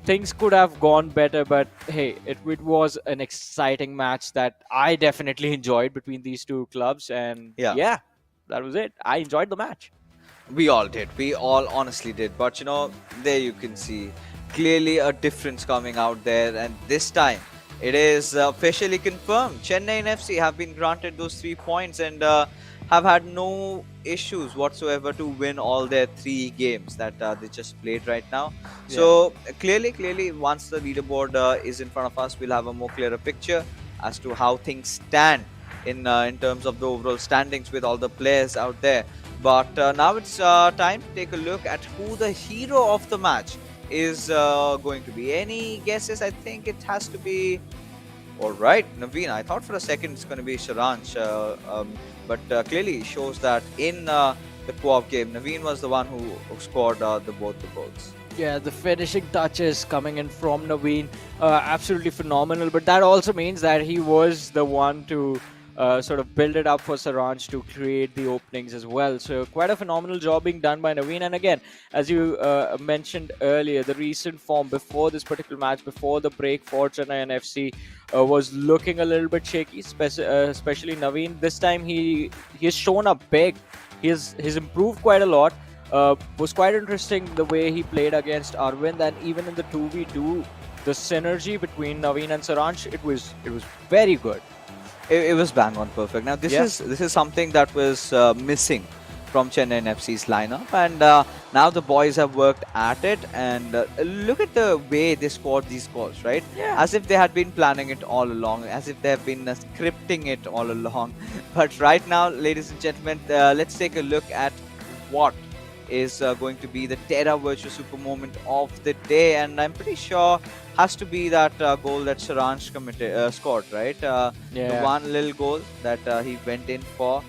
things could have gone better. But hey, it was an exciting match that I definitely enjoyed between these two clubs. And yeah, that was it. I enjoyed the match. We all did. We all honestly did. But there you can see clearly a difference coming out there. And this time, it is officially confirmed. Chennaiyin FC have been granted those 3 points and have had no issues whatsoever to win all their 3 games that they just played right now. Yeah. So clearly, once the leaderboard is in front of us, we'll have a more clearer picture as to how things stand in terms of the overall standings with all the players out there. But now it's time to take a look at who the hero of the match is going to be. Any guesses? I think it has to be... Alright, Naveen. I thought for a second it's going to be Saranch, but clearly shows that in the co-op game, Naveen was the one who scored both the goals. Yeah, the finishing touches coming in from Naveen, absolutely phenomenal. But that also means that he was the one to sort of build it up for Saranch to create the openings as well. So quite a phenomenal job being done by Naveen. And again, as you mentioned earlier, the recent form before this particular match, before the break for Chennaiyin FC, was looking a little bit shaky, especially Naveen. This time he has shown up big. He's improved quite a lot. Was quite interesting the way he played against Arvind, and even in the 2v2, the synergy between Naveen and Saranch, it was very good. It was bang on perfect. Now this is something that was missing from Chennaiyin FC's lineup, and now the boys have worked at it. And look at the way they scored these goals, right? Yeah. As if they had been planning it all along, as if they have been scripting it all along. But right now, ladies and gentlemen, let's take a look at what is going to be the Terra Virtua Super moment of the day, and I'm pretty sure has to be that goal that Saransh scored, right? The one little goal that he went in for,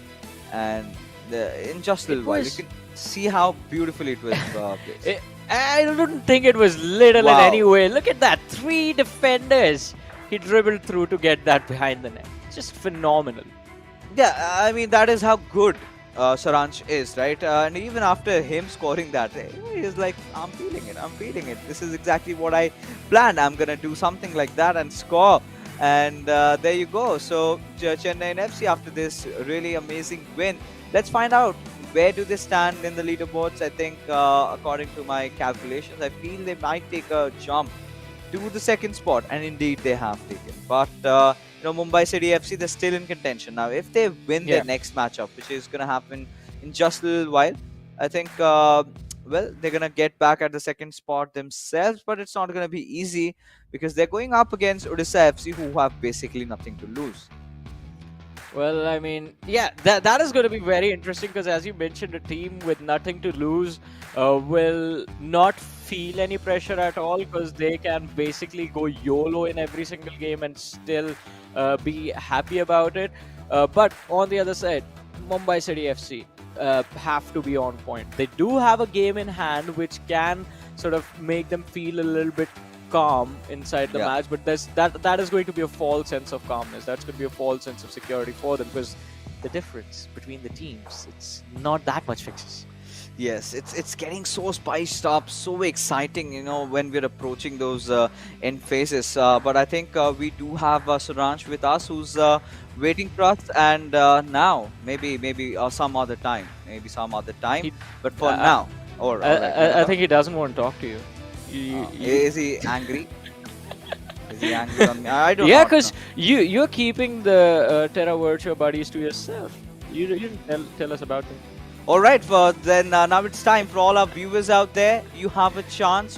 and in just a little while, you can see how beautifully it was placed. I don't think it was little in any way. Look at that, 3 defenders he dribbled through to get that behind the net. Just phenomenal. Yeah, I mean, that is how good Saransh is, right? And even after him scoring that, he's like, I'm feeling it. This is exactly what I planned. I'm going to do something like that and score. And there you go. So, Chennaiyin FC, after this really amazing win, let's find out where do they stand in the leaderboards. I think, according to my calculations, I feel they might take a jump to the second spot, and indeed they have taken. But Mumbai City FC, they're still in contention now. If they win their next matchup, which is going to happen in just a little while, I think they're going to get back at the second spot themselves. But it's not going to be easy because they're going up against Odisha FC, who have basically nothing to lose. Well, I mean, yeah, that is going to be very interesting because, as you mentioned, a team with nothing to lose will not feel any pressure at all because they can basically go YOLO in every single game and still be happy about it. But on the other side, Mumbai City FC have to be on point. They do have a game in hand which can sort of make them feel a little bit calm inside the match, but that is going to be a false sense of calmness. That's going to be a false sense of security for them because the difference between the teams, it's not that much fixes. Yes, it's getting so spiced up, so exciting, when we're approaching those end phases. But I think we do have Saransh with us, who's waiting for us, and now maybe some other time, but for now, all right. I think he doesn't want to talk to you. Is he angry? Is he angry on me? I don't know. Yeah, because you're keeping the Terra Virtua buddies to yourself. You didn't tell us about them. All right, then now it's time for all our viewers out there. You have a chance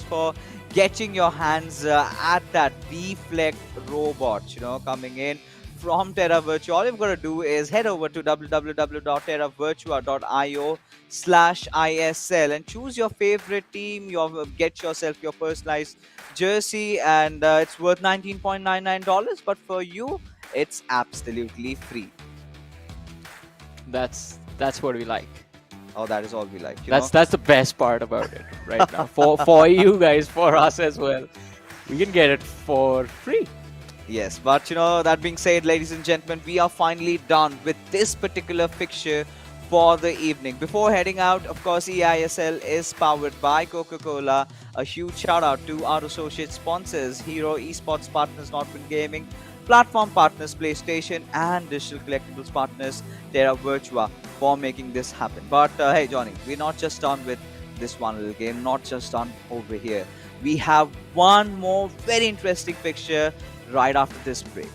for getting your hands at that Deflect robot, coming in from Terra Virtua. All you've got to do is head over to www.terravirtua.io/ISL and choose your favorite team. Get yourself your personalized jersey, and it's worth $19.99. But for you, it's absolutely free. That's what we like. Oh, that is all we like. That's the best part about it right now. For you guys, for us as well, we can get it for free. Yes, but that being said, ladies and gentlemen, we are finally done with this particular fixture for the evening. Before heading out, of course, eISL is powered by Coca-Cola. A huge shout out to our associate sponsors, Hero Esports partners, Nodwin Gaming, platform partners, PlayStation, and digital collectibles partners, Terra Virtua, for making this happen. But hey, Johnny, we're not just done with this one little game, not just done over here. We have one more very interesting fixture right after this break.